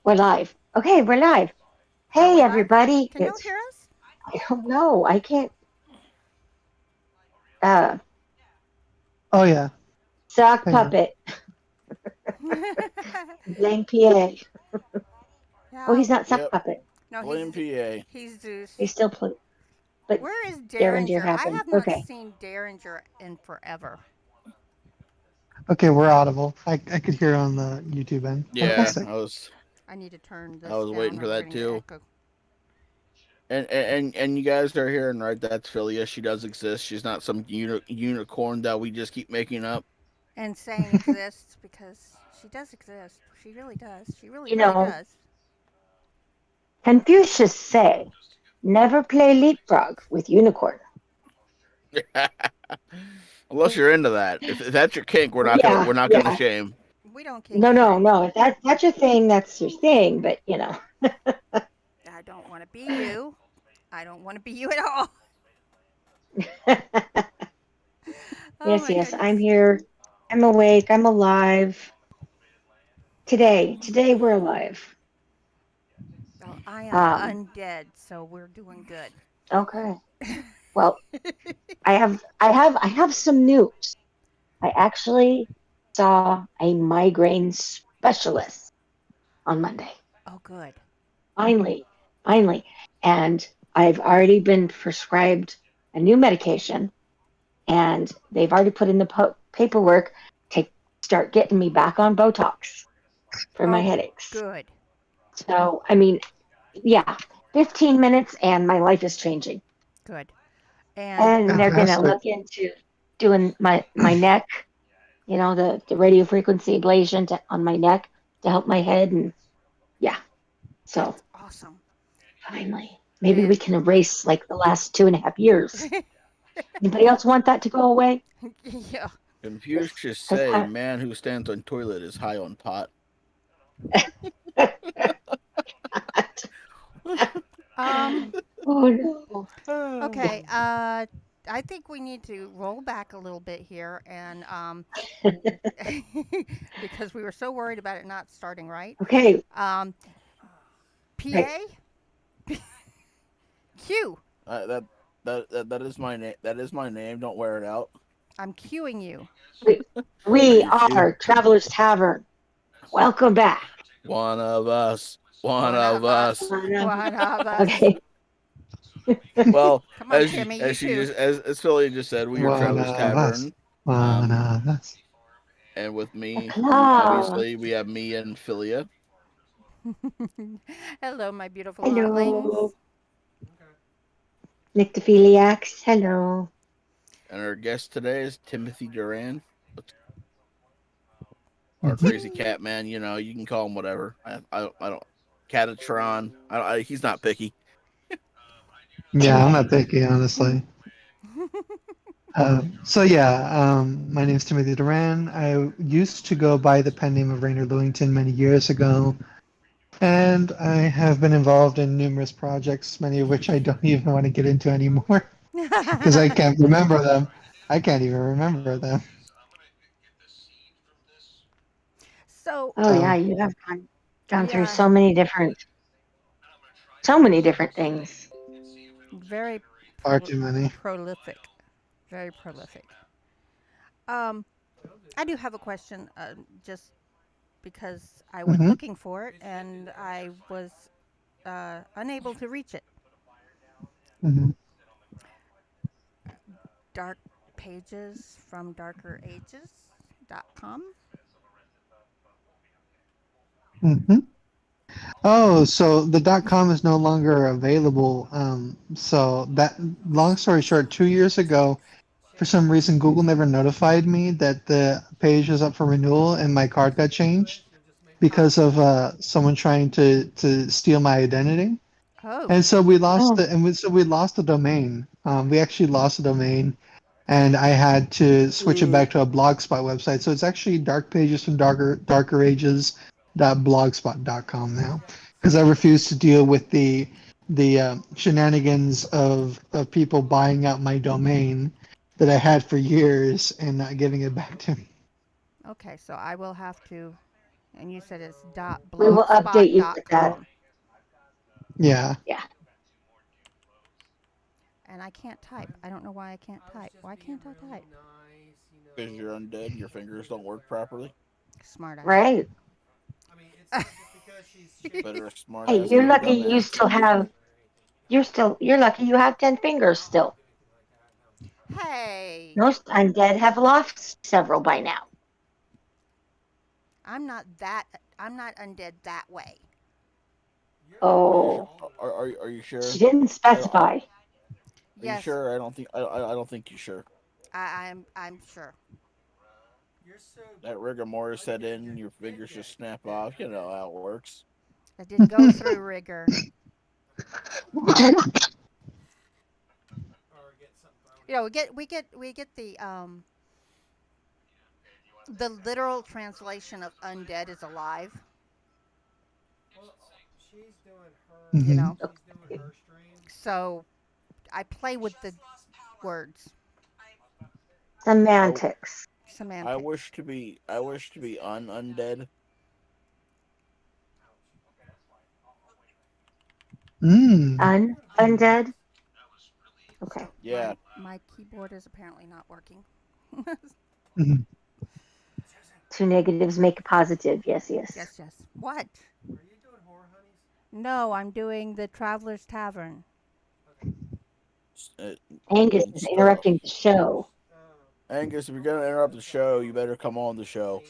We're live. Okay, we're live. Are Hey, we live? everybody. Can y'all hear us? I don't know. I can't. Uh, Oh yeah. Sock Hang on. puppet. Blame PA. Oh, he's No, not sock Yep. puppet. no, Blame PA. he's Zeus. He's still play. But Where is Derringer Derringer? I happened. have not Okay. seen Derringer in forever. Okay, we're audible. I could hear on the YouTube end. Yeah, Fantastic. I need to turn I this was waiting down, for or we're that gonna get too. echo. And you guys are hearing right. That's Filia. She does exist. She's not some unicorn that we just keep making up. And saying exists because she does exist. She really does. She really, You really know, does. Confucius say, never play leapfrog with unicorn. Unless you're into that. If that's your kink, we're Well, not gonna yeah, we're not gonna yeah. shame. We don't kink No, no, shame. no. If that's your thing, that's your thing. But you know. I don't want to be you. I don't want to be you at all. Oh Yes, my yes. goodness. I'm here. I'm awake. I'm alive. Today we're alive. Well, I am Um. undead, so we're doing good. Okay. Well, I have some news. I actually saw a migraine specialist on Monday. Oh, good. Finally, finally. And I've already been prescribed a new medication, and they've already put in the paperwork to start getting me back on Botox for my Oh, headaches. good. So, I mean, yeah, 15 minutes and my life is changing. Good. And And they're going to Fantastic. look into doing my neck, the radio frequency ablation on my neck to help my head. And yeah, so that's awesome. finally, maybe we And can erase like the last 2.5 years. Anybody else want that to go away? yeah. Confucius Because say, "Man who stands on toilet is high on pot." oh no. Okay. I think we need to roll back a little bit here, and because we were so worried about it not starting right. Okay, Um, right. PA Q. that, that is my name. That is my name. Don't wear it out. I'm queuing you. We, Are we you too? are Travelers Tavern. Welcome back. One of us. One One of of us. us. One of us. Okay. Well, Come on, Timmy. You as she too. just as Philly just said, we are One Travelers of us. Tavern. One Um, of us. and with me, Hello. obviously, we have me and Philia, Hello, my beautiful Hello. otlings. Nyctophiliacs. Hello. and our guest today is Timothy Duran, our Hmm. crazy cat man. You know, you can call him whatever. I don't. Catatron. He's not picky. Yeah, I'm not picky, honestly. So yeah, my name's Timothy Duran. I used to go by the pen name of Rainer Lewington many years ago, and I have been involved in numerous projects, many of which I don't even want to get into anymore because I can't remember them. I can't even remember them. So, Oh yeah, So you have gone through yeah, so many different things. very far too many. prolific. Very prolific. Um, I do have a question, just because I went Hmm. looking for it and I was unable to reach it. Hmm. Dark pages from darkerages.com. Hmm. Oh, so the .com is no longer available. So that, long story short, 2 years ago, for some reason, Google never notified me that the page was up for renewal and my card got changed Oh, because of someone trying to steal my identity. oh, And so we lost Oh, we lost the domain. We actually lost the domain, and I had to switch it back to a blogspot website. So it's actually Dark Pages from Darker Ages .blogspot.com now, because I refuse to deal with the shenanigans of people buying out my domain that I had for years and not giving it back to me. okay. So I will have to. And you said it's dot We will blogspot update you dot with that. com. Yeah. Yeah. And I can't type. I don't know why I can't type. Why can't I type? Because you're undead and your fingers don't work properly. Smart ass. Right. Better a smart Hey, ass you're than a lucky you dumbass. still have you're lucky you have 10 fingers still. Hey, Most undead have lost several by now. I'm not that. I'm not undead that way. Oh, Are you she sure? didn't I don't. specify. Are you Yes, sure? I don't think. I don't think you're sure. I'm sure. That rigor mortis set in, your fingers just snap off. You know how it works. I didn't go through rigor. We get the literal translation of undead is alive. You Hmm. know, so I play with the words I Semantics. semantics. I wish to be undead. Mm. Undead. Okay. So Yeah. my keyboard is apparently not working. Mhm. Two negatives make a positive. Yes, yes. Yes, yes. What? No, I'm doing the Traveler's Tavern. Uh, Angus is stuff. interrupting the show. Angus, if you're gonna interrupt the show, you better come on the show.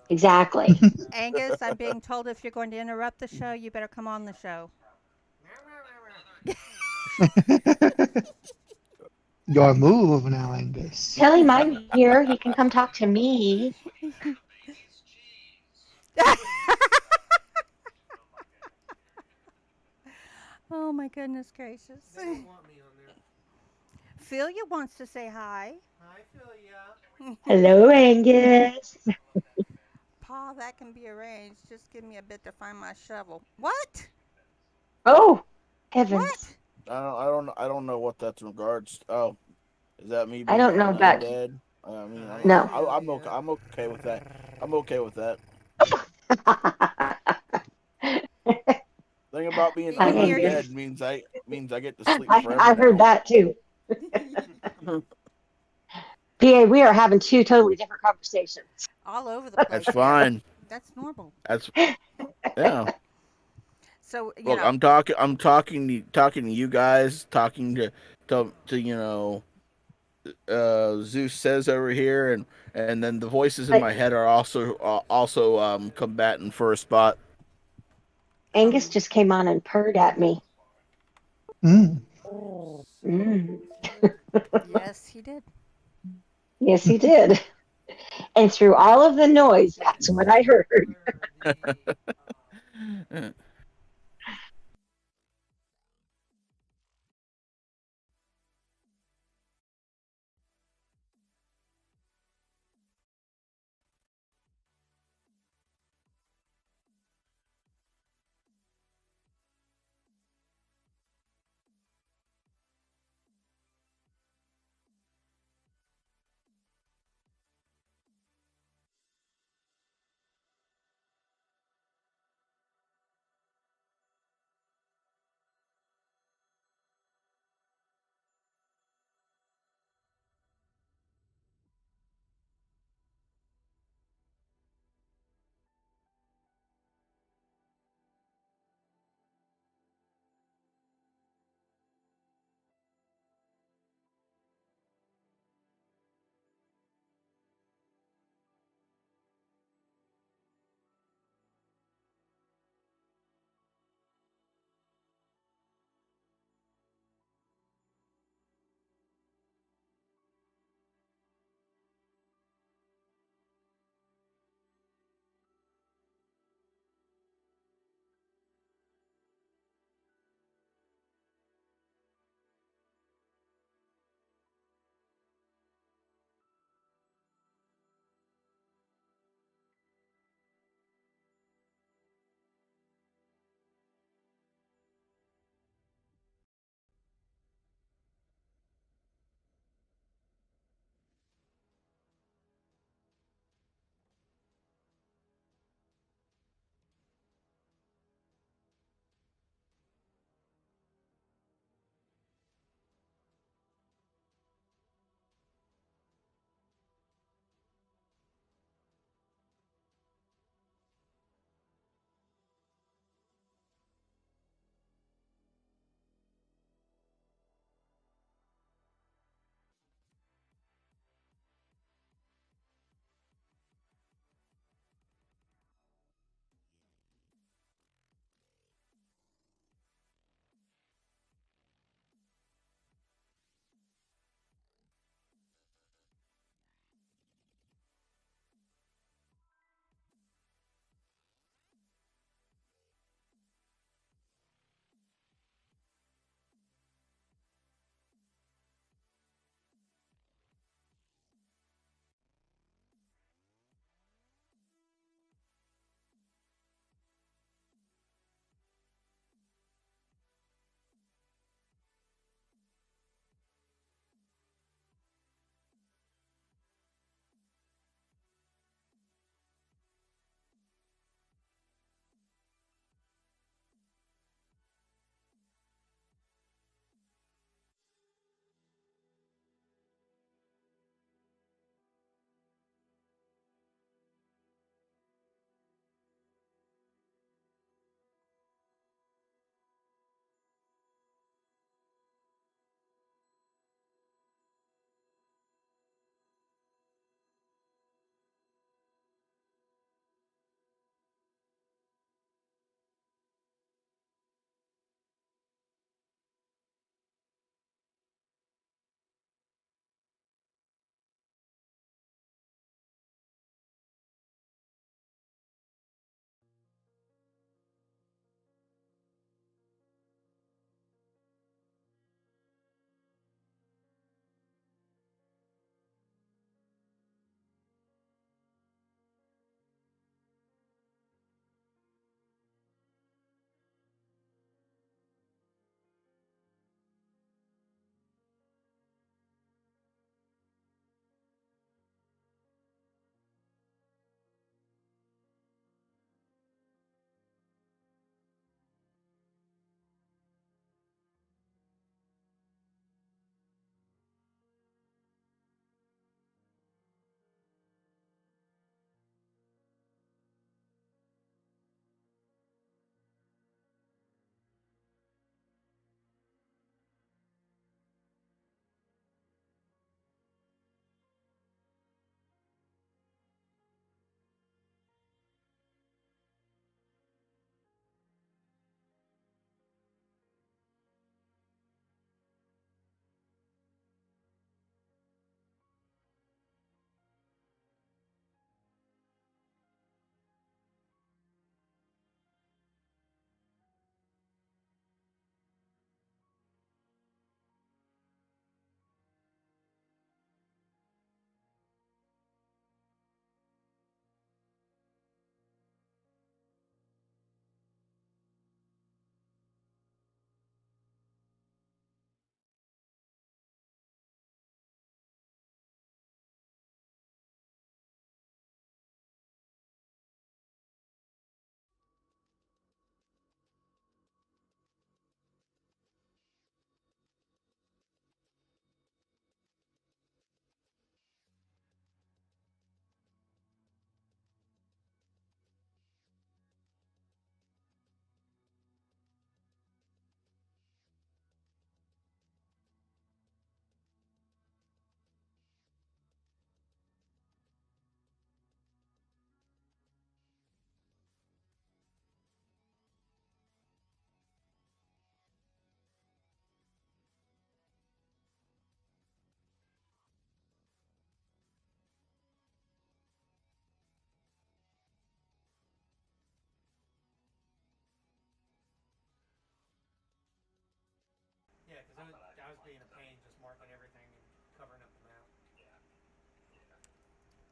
Exactly. Angus, I'm being told if you're going to interrupt the show, you better come on the show. Your move now, Angus. Tell him I'm here. He can come talk to me. Oh my goodness gracious. Philia wants to say hi. Hello, Angus. Pa, that can be arranged. Just give me a bit to find my shovel. What? Oh, heavens. What? I don't know what that's in regards. Oh, is that me I being don't know about. undead? I mean, No. I'm okay. I'm okay with that. I'm okay with that. Thing about being You can hear your. undead means I get to sleep forever I heard now. that too. PA, we are having two totally different conversations. All over the That's place here. fine. That's normal. That's yeah. So, Look, talking to you guys, talking to Zeus says over here, and then the voices in But my head are also combating for a spot. Angus just came on and purred at me. Mm. Mm. yes, he did. Yes, he did. And through all of the noise, that's what I heard.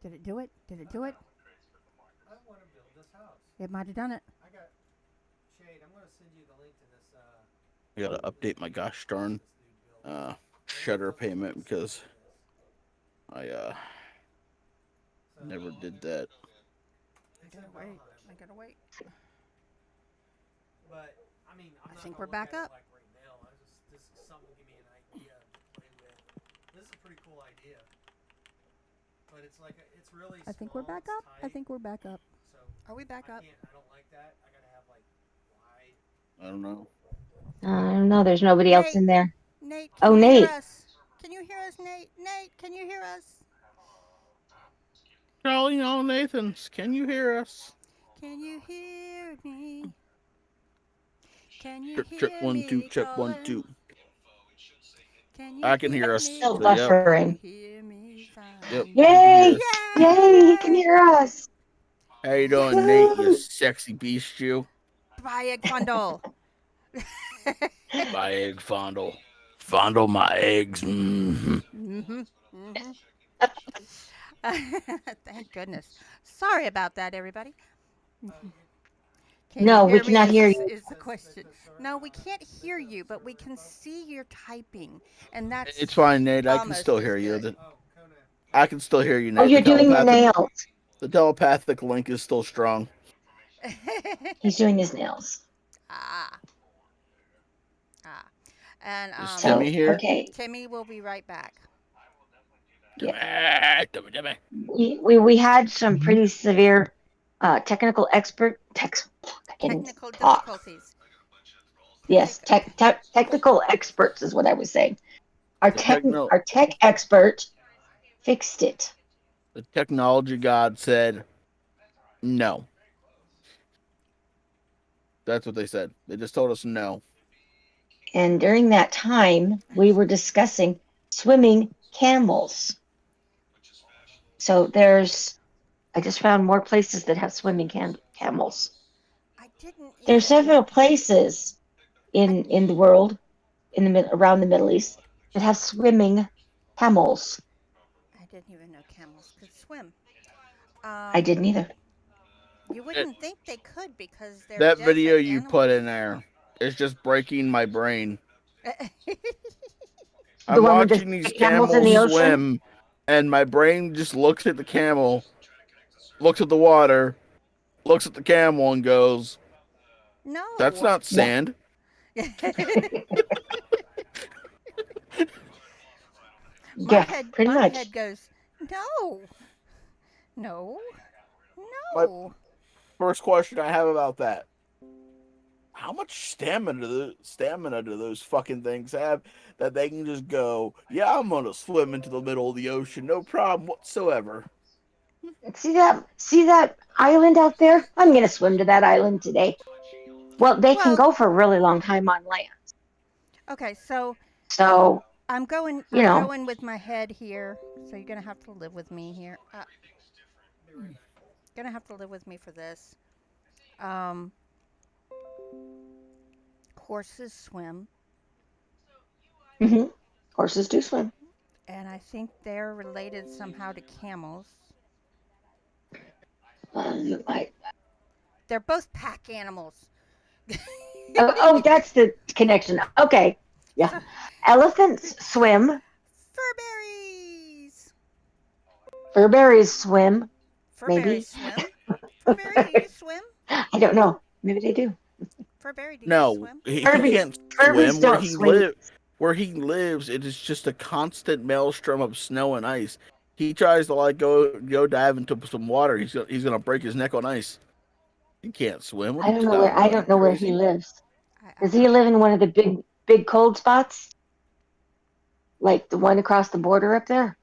Did it do it? Did it do it? It might have done it. I gotta update my gosh darn shutter payment because I never did that. I gotta wait. I gotta wait. I think we're back up. I think we're back up. I think we're back up. Are we back up? I don't know. I don't know. There's nobody else Nate, in there. Nate, can Oh, you hear Nate. us? Can you hear us, Nate? Nate, can you hear us? Calling all Nathans, can you hear us? Can you hear me? Can you Check hear 1 2 me check 1 calling? 2. Can you I can hear hear us. me Still So yep, calling? Can you buffering. hear me yep, finding? we can hear Yay! us. Yay! He can Yay! hear us. How you doing, Nate? You Woohoo! sexy beast, you. Buy egg fondle. My egg fondle, fondle my eggs. Mm-hmm. Mm-hmm. Thank goodness. Sorry about that, everybody. Can you No, we hear me? cannot hear you. Is the question? No, we can't hear you, but we can see your typing, and It's that's fine, Nate. I can almost still as hear you. good. I can still hear you, Oh, Nate. you're doing your nails. The telepathic link is still strong. He's doing his nails. ah, ah, and Is So, Timmy here? okay. Timmy will be right back. Yeah. Timmy. We had some pretty severe technical I can't even Technical talk. difficulties. Yes, technical experts is what I was saying. Our The tech expert fixed it. the technology god said no. That's what they said. They just told us no. And during that time, we were discussing swimming camels. So I just found more places that have swimming camels. I didn't There's even. several places I, in the world, around the Middle East, that have swimming camels. I didn't even know camels could swim. I Um, didn't either. you wouldn't think they could because they're That video desert you put animals. in there is just breaking my brain. The I'm one with the watching these camels in the camels ocean? swim, and my brain just looks at the camel, looks at the water, looks at the camel, and goes, "That's No. not Yeah. sand." my Yeah, head pretty my much. head goes, no. No. My No. first question I have about that: how much stamina do those fucking things have that they can just go? Yeah, I'm gonna swim into the middle of the ocean, no problem whatsoever. See that island out there? I'm gonna swim to that island today. Well, they can Well, go for a really long time on land. okay, so So, you I'm know, going with my head here. So you're going to have to live with me here. Going to have to live with me for this. Um Horses swim, mhm, horses do swim. and I think they're related somehow to camels. I, They're both pack animals. oh, that's the connection. Okay, yeah. So, Elephants swim. furberries. Furberries swim. Furberries Maybe. swim. Furberry, do you swim? I don't know. Maybe they do. Furberry, do you No, swim? he can't Furbies swim where don't he swim. live. Where he lives, it is just a constant maelstrom of snow and ice. He tries to like go dive into some water. He's gonna break his neck on ice. He can't swim. What are you talking I about? You don't know where he crazy? lives. I Does he don't. live in one of the big cold spots? Like the one across the border up there?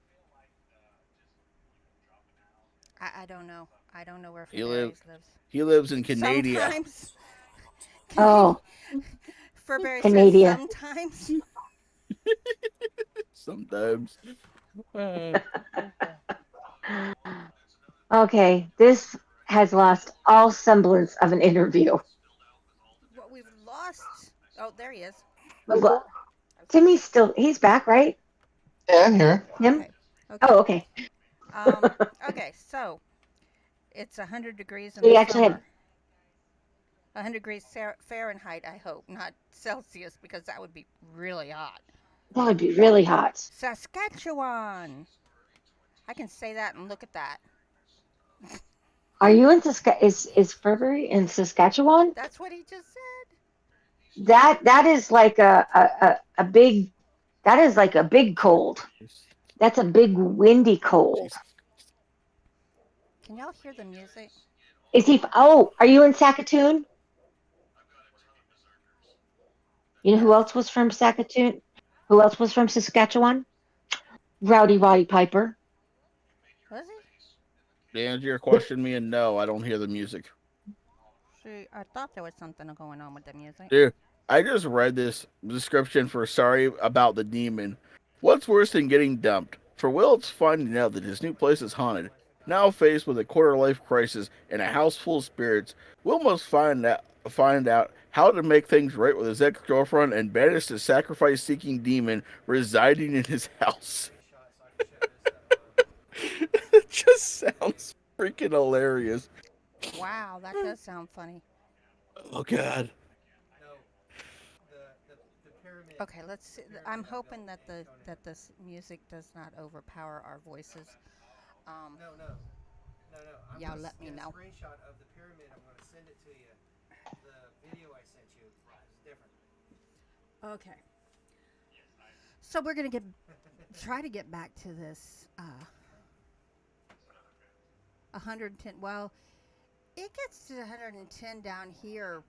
I don't know. I don't know where He live Furberries lives. he lives in Canada. Sometimes. Oh, Furberry says Canada. sometimes. Sometimes. Uh, Okay, this has lost all semblance of an interview. What we've lost. Oh, there he is. We've lo- Timmy's still, he's back, right? Yeah, I'm here. Him? Okay. Okay. Oh, okay. Um, okay. So it's 100 degrees in So the you actually had, summer. 100 degrees Fahrenheit, I hope, not Celsius, because that would be really hot. that would be really hot. Saskatchewan. I can say that and look at that. Are you in is February in Saskatchewan? That's what he just said. That is like a big, that is like a big cold. That's a big windy cold. Jesus. Can y'all hear the music? Is he, oh, are you in Saskatoon? You know who Yes. else was from Saskatoon? Who else was from Saskatchewan? Rowdy Roddy Piper. Was he? To answer your question, me and no, I don't hear the music. See, I thought there was something going on with the music. Dude, I just read this description for Sorry About the Demon. What's worse than getting dumped? For Will's finding out that his new place is haunted. Now faced with a quarter-life crisis and a house full of spirits, Will must find out how to make things right with his ex-girlfriend and banish the sacrifice-seeking demon residing in his house. It just sounds freaking hilarious. Wow, that does sound funny. Oh god. Okay, let's see. I'm hoping that this music does not overpower our voices. Um, y'all let me know. Okay, so we're gonna try to get back to this 110. Well, it gets to 110 down here.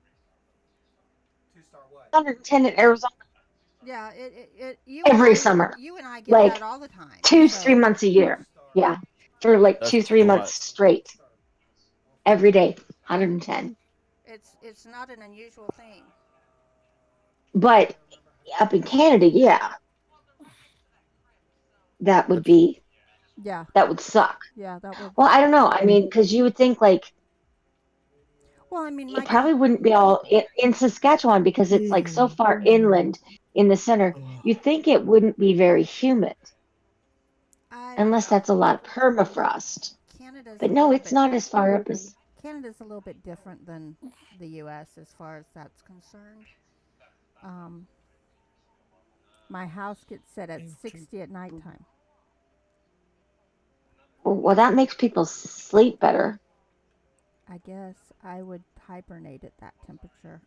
110 in Arizona Yeah, it every summer, you and I get that like all the time. two, three So months a year. Yeah, for like That's two, three a months lot. straight, every day, 110. it's not an unusual thing. But up in Canada, yeah, that would That's be, Yeah, that would suck. yeah, that would. Well, I don't know. I mean, because you would think like Well, I mean, it probably wouldn't be all in Saskatchewan because it's like so far inland in the center. You think it wouldn't be very humid I don't unless know. that's a lot of permafrost. Canada's But a no, little it's bit not as far up as. Canada's a little bit different than the U.S. as far as that's concerned. Um, my house gets set at 60 at nighttime. Well, that makes people sleep better. I guess I would hibernate at that temperature.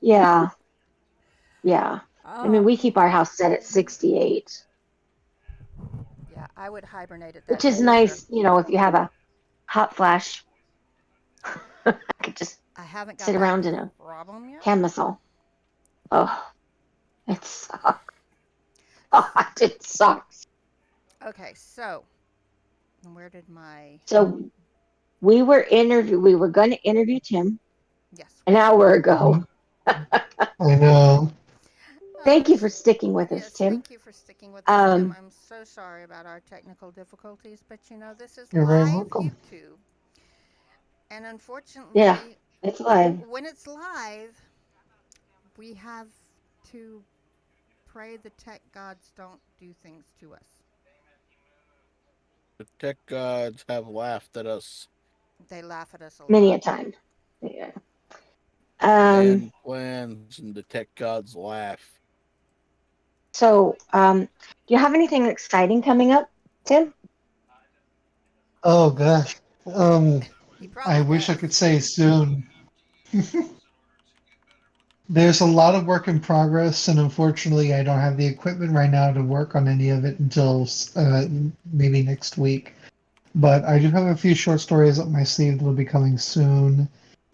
Yeah, yeah. I mean, Oh, we keep our house set at 68, yeah, I would hibernate at that which is temperature. nice, if you have a hot flash. I could just I haven't got sit that around in a problem yet. camisole. Oh, it sucks. God, it sucks. Okay, so where did my So we were going to interview Tim yes, an hour ago. I know. Thank you for sticking with us, yes, Tim. thank you for sticking with us, Tim. Um, I'm so sorry about our technical difficulties, but this is You're very live welcome. YouTube. And yeah, unfortunately, it's live. when it's live, we have to pray the tech gods don't do things to us. The tech gods have laughed at us They laugh at us a Many lot. a time. Yeah. and plans, and the tech gods laugh. So, do you have anything exciting coming up, Tim? Oh gosh. Um, He I probably wish I does. could say soon. There's a lot of work in progress, and unfortunately, I don't have the equipment right now to work on any of it until maybe next week. But I do have a few short stories up my sleeve that will be coming soon.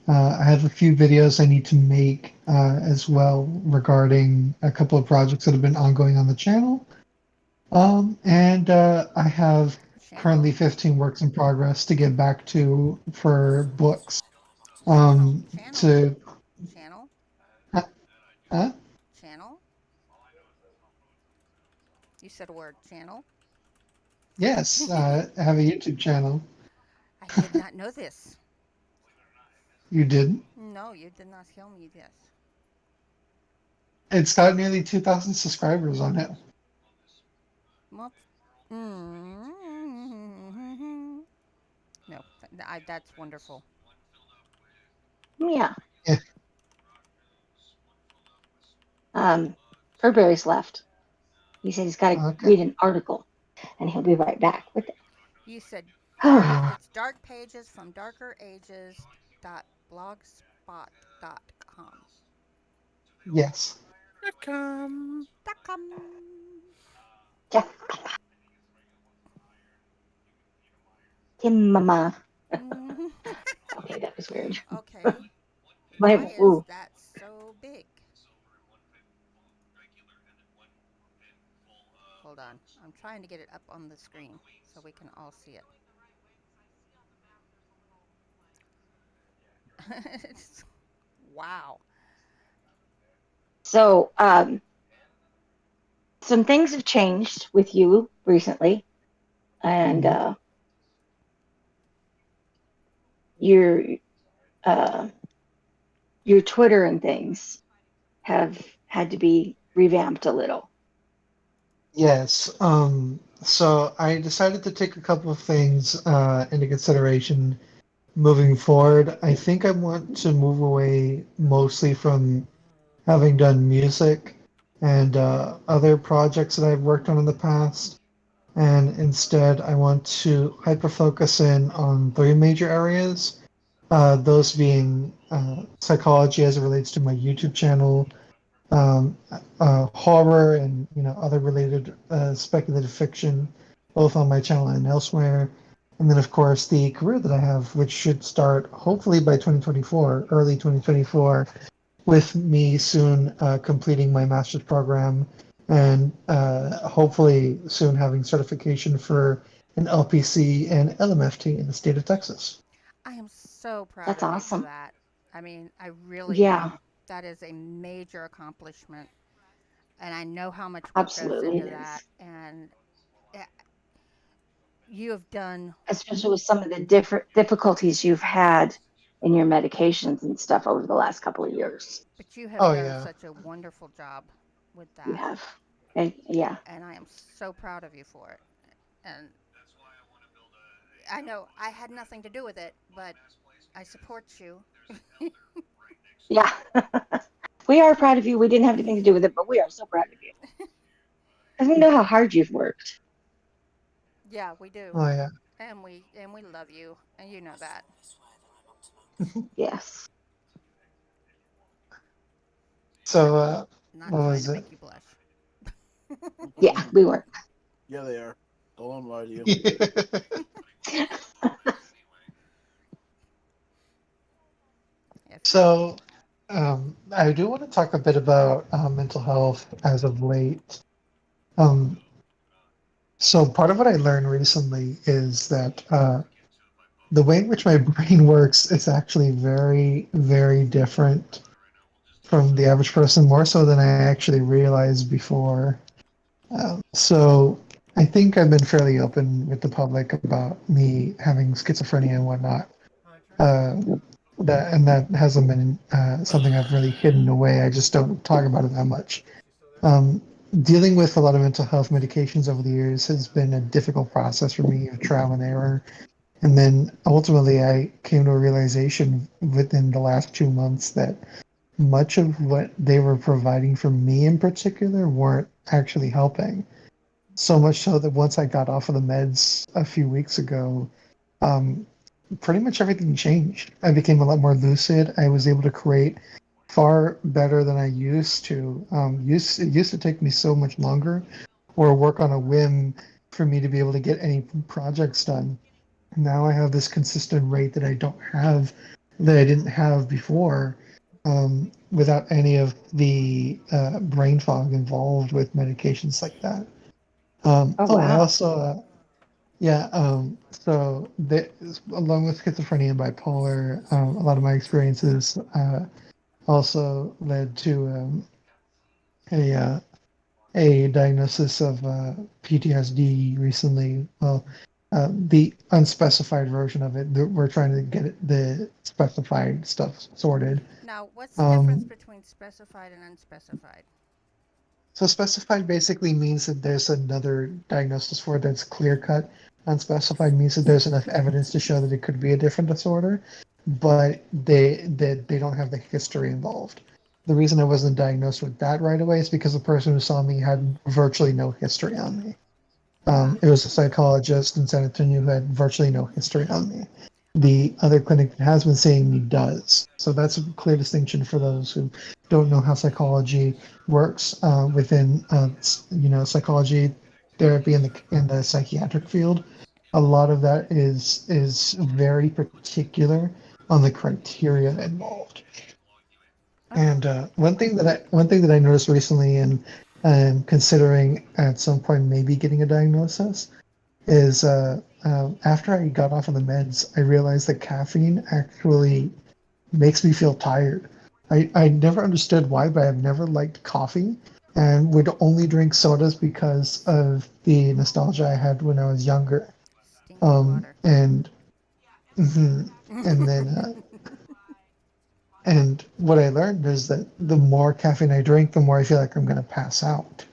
I have a few videos I need to make as well regarding a couple of projects that have been ongoing on the channel. And I have Channel, currently 15 works in progress to get back to for books. channel, Um, channel, to channel, uh, uh, channel. You said a word, channel. yes, I have a YouTube channel. I did not know this. You didn't? No, you did not tell me this. It's got nearly 2,000 subscribers on it. Well, no, that's wonderful. Yeah. Yeah. Um, Burberry's left. He said he's got to Okay. read an article, and he'll be right back with it. You said dark. Oh, It's dark pages from darker ages. .blogspot.com. Yes. Come. .com. yeah. Kim Mama. Mhm. Okay, that was weird. Okay. My, Why is ooh. that so big? Hold on. I'm trying to get it up on the screen so we can all see it. Wow. So, some things have changed with you recently, and Mhm. your uh, your Twitter and things have had to be revamped a little. Yes. So I decided to take a couple of things into consideration moving forward. I think I want to move away mostly from having done music and other projects that I've worked on in the past. And instead, I want to hyper focus in on three major areas. Those being psychology as it relates to my YouTube channel, um, horror, and other related speculative fiction, both on my channel and elsewhere. And then, of course, the career that I have, which should start hopefully by 2024, early 2024, with me soon completing my master's program and hopefully soon having certification for an LPC and LMFT in the state of Texas. I am so proud That's of you for awesome. that. I mean, I really Yeah, am. That is a major accomplishment. And I know how much work goes absolutely into it that. is. And eh, you have done, Especially with some of the different difficulties you've had in your medications and stuff over the last couple of years. but you have Oh done yeah. such a wonderful job with You that. have. And yeah, And I am so proud of you for it. And I know I had nothing to do with it, but I support you. yeah. We are proud of you. We didn't have anything to do with it, but we are so proud of you. Because we know how hard you've worked. Yeah, we do. Oh yeah. And we love you, and you know that. Yes. So Not what trying was to it? make you blush. Yeah, we were. Yeah, they are. Don't lie to you. Yes. So I do want to talk a bit about mental health as of late. Um, so part of what I learned recently is that the way in which my brain works is actually very, very different from the average person, more so than I actually realized before. So I think I've been fairly open with the public about me having schizophrenia and whatnot. Uh, that hasn't been something I've really hidden away. I just don't talk about it that much. Um, Dealing with a lot of mental health medications over the years has been a difficult process for me of trial and error. And then ultimately, I came to a realization within the last 2 months that much of what they were providing for me in particular weren't actually helping. So much so that once I got off of the meds a few weeks ago, um, pretty much everything changed. I became a lot more lucid. I was able to create far better than I used to. It used to take me so much longer or work on a whim for me to be able to get any projects done. Now I have this consistent rate that I didn't have before, without any of the brain fog involved with medications like that. Oh, Oh, I wow. also, yeah, along with schizophrenia and bipolar, a lot of my experiences also led to a a diagnosis of PTSD recently. Well, the unspecified version of it. We're trying to get the specified stuff sorted. Now, what's the difference Um, between specified and unspecified? So specified basically means that there's another diagnosis for it that's clear cut. Unspecified means that there's enough evidence to show that it could be a different disorder, but they don't have the history involved. The reason I wasn't diagnosed with that right away is because the person who saw me had virtually no history on me. Ah, It was a psychologist in San Antonio who had virtually no history on me. okay. The other clinic that has been seeing me does. So that's a clear distinction for those who don't know how psychology works within, psychology therapy in the psychiatric field. A lot of that is very particular on the criteria involved. Okay. And one thing that I noticed recently, and considering at some point maybe getting a diagnosis, is after I got off of the meds, I realized that caffeine actually makes me feel tired. I never understood why, but I've never liked coffee and would only drink sodas because of the nostalgia I had when I was younger. Stinky water. And mhm. and then and what I learned is that the more caffeine I drink, the more I feel like I'm going to pass out.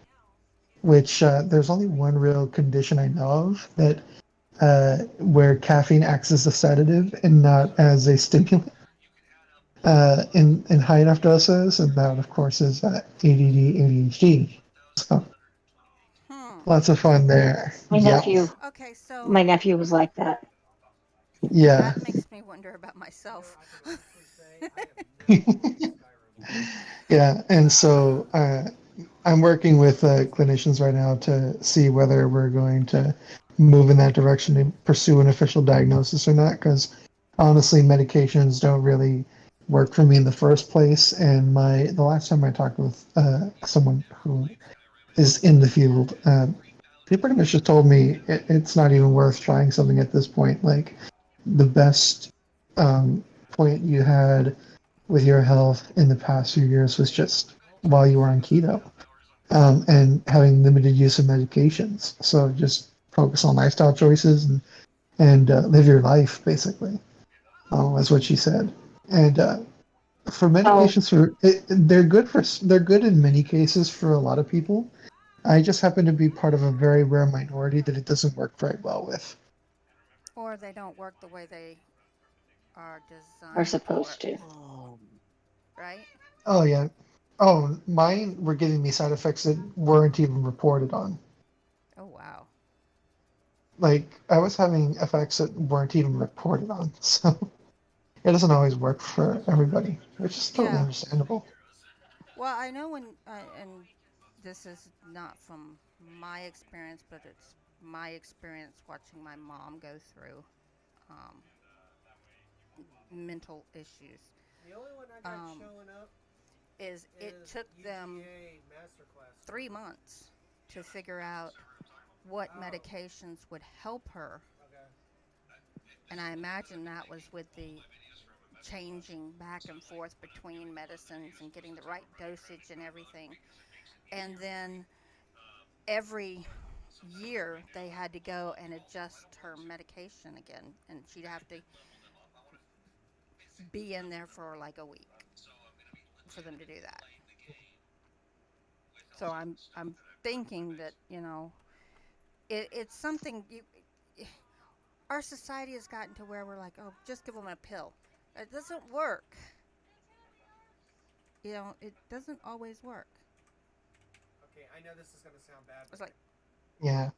Which there's only one real condition I know of that where caffeine acts as a sedative and not as a stimulant in high enough doses, and that of course is ADD ADHD. So Hmm. lots of fun there. My Yep. nephew, Okay, so my nephew was like that. Yeah. that makes me wonder about myself. Yeah. And so I'm working with clinicians right now to see whether we're going to move in that direction and pursue an official diagnosis or not. Because honestly, medications don't really work for me in the first place. And the last time I talked with someone who is in the field, they pretty much just told me it's not even worth trying something at this point. Like the best point you had with your health in the past few years was just while you were on keto and having limited use of medications. So just focus on lifestyle choices and live your life, basically. That's what she said. And for Oh, medications, they're good in many cases for a lot of people. I just happen to be part of a very rare minority that it doesn't work very well with. Or they don't work the way they are are designed to supposed work, to. right? Oh yeah. Oh, mine were giving me side effects that weren't even reported on. Oh, wow. Like I was having effects that weren't even reported on. So it doesn't always work for everybody, which is totally Yeah. understandable. Well, I know and this is not from my experience, but it's my experience watching my mom go through um, mental issues. Um, is it took them 3 months to figure out what medications would help her, and I imagine that was with the changing back and forth between medicines and getting the right dosage and everything. And then every year they had to go and adjust her medication again, and she'd have to be in there for like a week for them to do that. So I'm thinking that it's something our society has gotten to where we're like, oh, just give them a pill. It doesn't work. It doesn't always work. It's like, Yeah.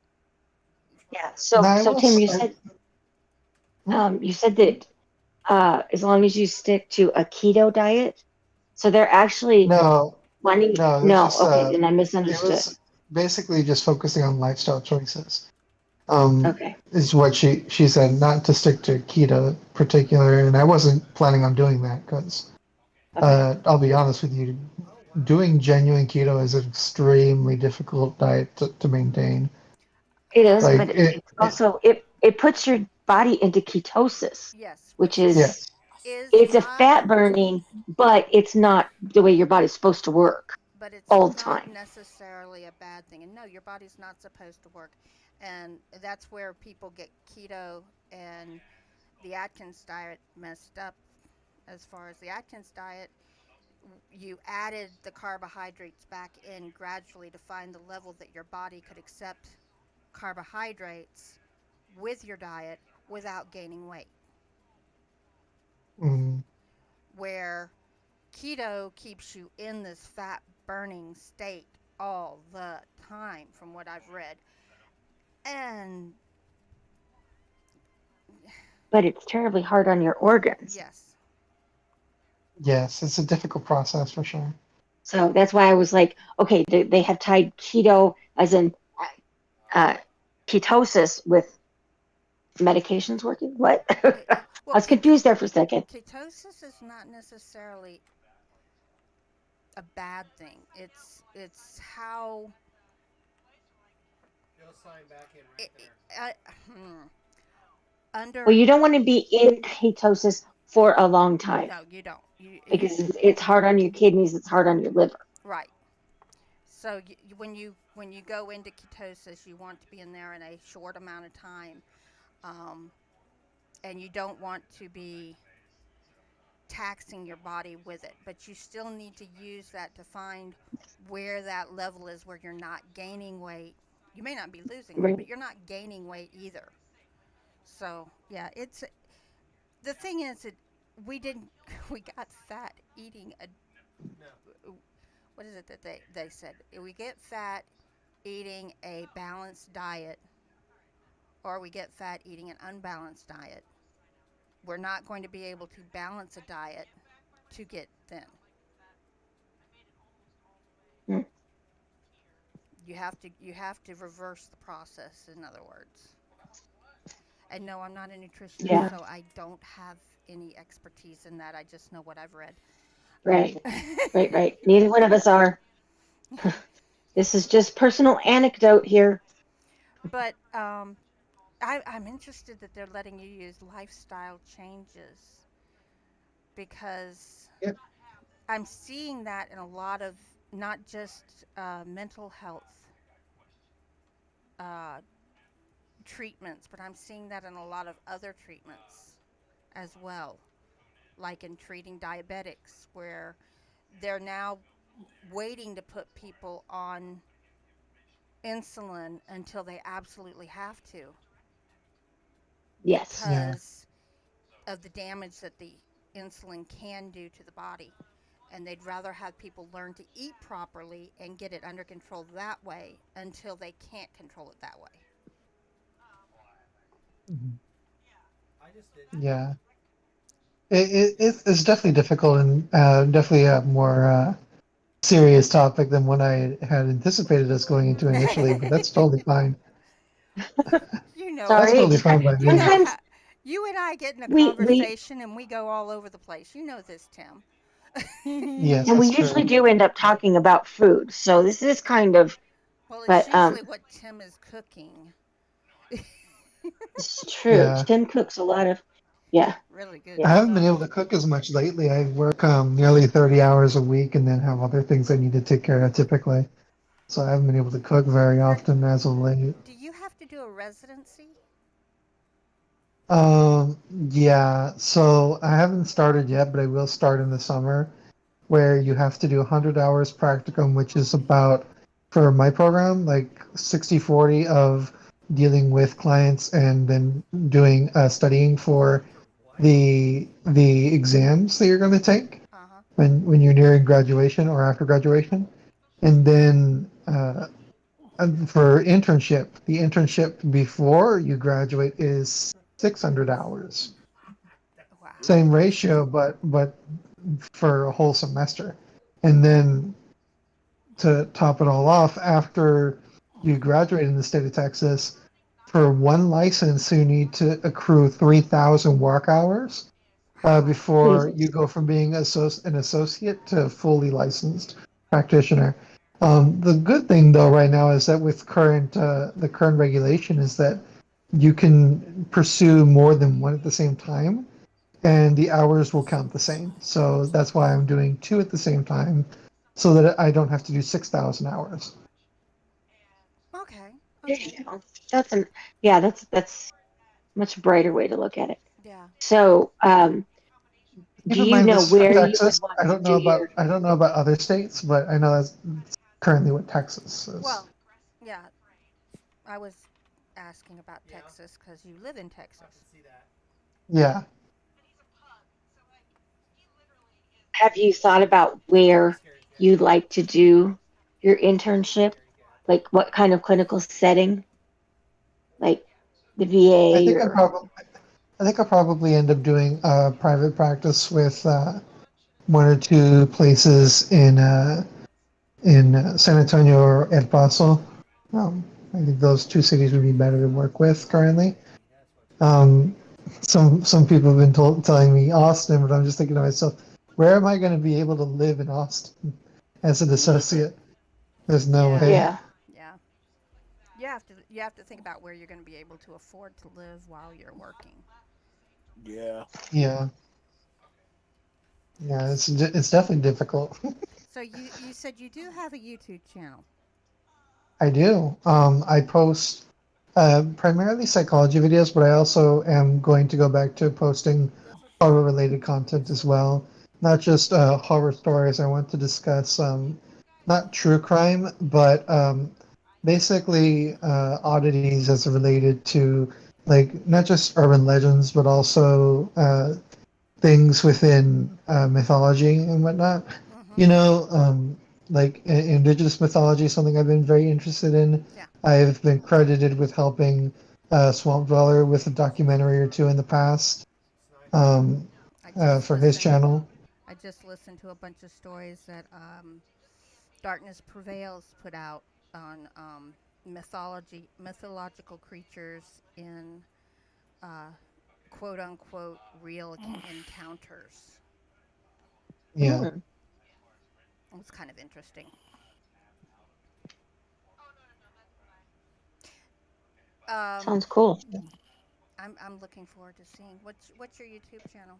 Yeah. No, So Tim, you said that as long as you stick to a keto diet, so they're actually no, wanting. no. It was No, just okay, then I it misunderstood. was basically just focusing on lifestyle choices. Um, Okay, is what she said, not to stick to keto in particular, and I wasn't planning on doing that because okay. I'll be honest with you, doing genuine keto is an extremely difficult diet to maintain. It is, well, Like but it's also it puts your body into ketosis, yes, which which yeah, is it's a not, fat burning, but it's not the way your body's supposed to work but it's all the not time. necessarily a bad thing. And no, your body's not supposed to work. And that's where people get keto and the Atkins diet messed up. As far as the Atkins diet, you added the carbohydrates back in gradually to find the level that your body could accept carbohydrates with your diet without gaining weight. Mm, Where keto keeps you in this fat burning state all the time, from what I've read. And But it's terribly hard on your organs. yes, yes, it's a difficult process for sure. So that's why I was like, okay, they have tied keto as in uh, ketosis with medications working. What? it, I well, was confused there for a second. ketosis is not necessarily a bad thing. It's how it, hmm, Well, under you don't want to be in ketosis for a long time no, you don't. because it's hard on your kidneys, it's hard on your liver. Right. So when you go into ketosis, you want to be in there in a short amount of time, um, and you don't want to be taxing your body with it. But you still need to use that to find where that level is, where you're not gaining weight. You may not be losing weight, Right. but you're not gaining weight either. So yeah, it's the thing is that we didn't we got fat eating a what is it that they said we get fat eating a balanced diet or we get fat eating an unbalanced diet. We're not going to be able to balance a diet to get thin. Mm. You have to reverse the process, in other words. And no, I'm not a nutritionist, Yeah, so I don't have any expertise in that. I just know what I've read. right, right. Neither one of us are. This is just personal anecdote here. But I'm interested that they're letting you use lifestyle changes because Yep. I'm seeing that in a lot of not just mental health uh, treatments, but I'm seeing that in a lot of other treatments as well, like in treating diabetics, where they're now waiting to put people on insulin until they absolutely have to Yes, Yeah. because of the damage that the insulin can do to the body. And they'd rather have people learn to eat properly and get it under control that way until they can't control it that way. Mhm. Yeah. It's definitely difficult and definitely a more serious topic than what I had anticipated us going into initially, but that's totally fine. you know That's it. sorry. totally fine by You me. know how Sometimes you and I get in a we conversation and we go all over the place. You know this, Tim. Yes, and we that's usually true. do end up talking about food. So this is kind of, Well, it's but usually what Tim is cooking. it's true. Yeah. Tim cooks a lot of, yeah, Really good I yeah. haven't been stuff. able to cook as much lately. I work nearly 30 hours a week and then have other things I need to take care of typically. So I haven't been able to cook very Now, often as of late. do you have to do a residency? Um, yeah, so I haven't started yet, but I will start in the summer, where you have to do 100 hours practicum, which is about, for my program, like 60/40 of dealing with clients and then doing studying for the exams that you're going to take Uh huh. when you're nearing graduation or after graduation. And then and for internship, the internship before you graduate is 600 hours. Wow. Same ratio, but for a whole semester. And then to top it all off, after you graduate in the state of Texas, for one license, you need to accrue 3,000 work hours Wow. before you Jesus. go from being an associate to fully licensed practitioner. The good thing, though, right now is that with the current regulation is that you can pursue more than one at the same time, and the hours will count the same. So that's why I'm doing two at the same time, so that I don't have to do 6,000 hours. Okay. There Okay. you go. That's an yeah. That's much brighter way to look at it. Yeah. So Do Keep in you mind know this is for where you would Texas. want to do your? I don't know about other states, but I know that's currently what Texas is. Well, yeah, I was asking about Texas because you live in Texas. Yeah. Have you thought about where you'd like to do your internship? Like what kind of clinical setting? Like the I VA think or I think I'll probably end up doing private practice with one or two places in San Antonio or El Paso. Um, I think those two cities would be better to work with currently. Um, some people have been telling me Austin, but I'm just thinking to myself, where am I going to be able to live in Austin as an associate? There's no Yeah, way. yeah. yeah. You have to think about where you're going to be able to afford to live while you're working. Yeah. Yeah, yeah, it's definitely difficult. So you said you do have a YouTube channel. I do. I post primarily psychology videos, but I also am going to go back to posting horror related content as well. Not just horror stories. I want to discuss not true crime, but basically oddities as related to like not just urban legends, but also things within mythology and whatnot. You Mm-hmm. know, like indigenous mythology is something I've been very interested in. Yeah. I've been credited with helping Swamp Dweller with a documentary or two in the past um, for his channel. I just listened to a bunch of stories that Darkness Prevails put out on mythological creatures in uh, quote unquote real encounters. Yeah. Hmm. It was kind of interesting. Um, Sounds cool. I'm looking forward to seeing what's your YouTube channel.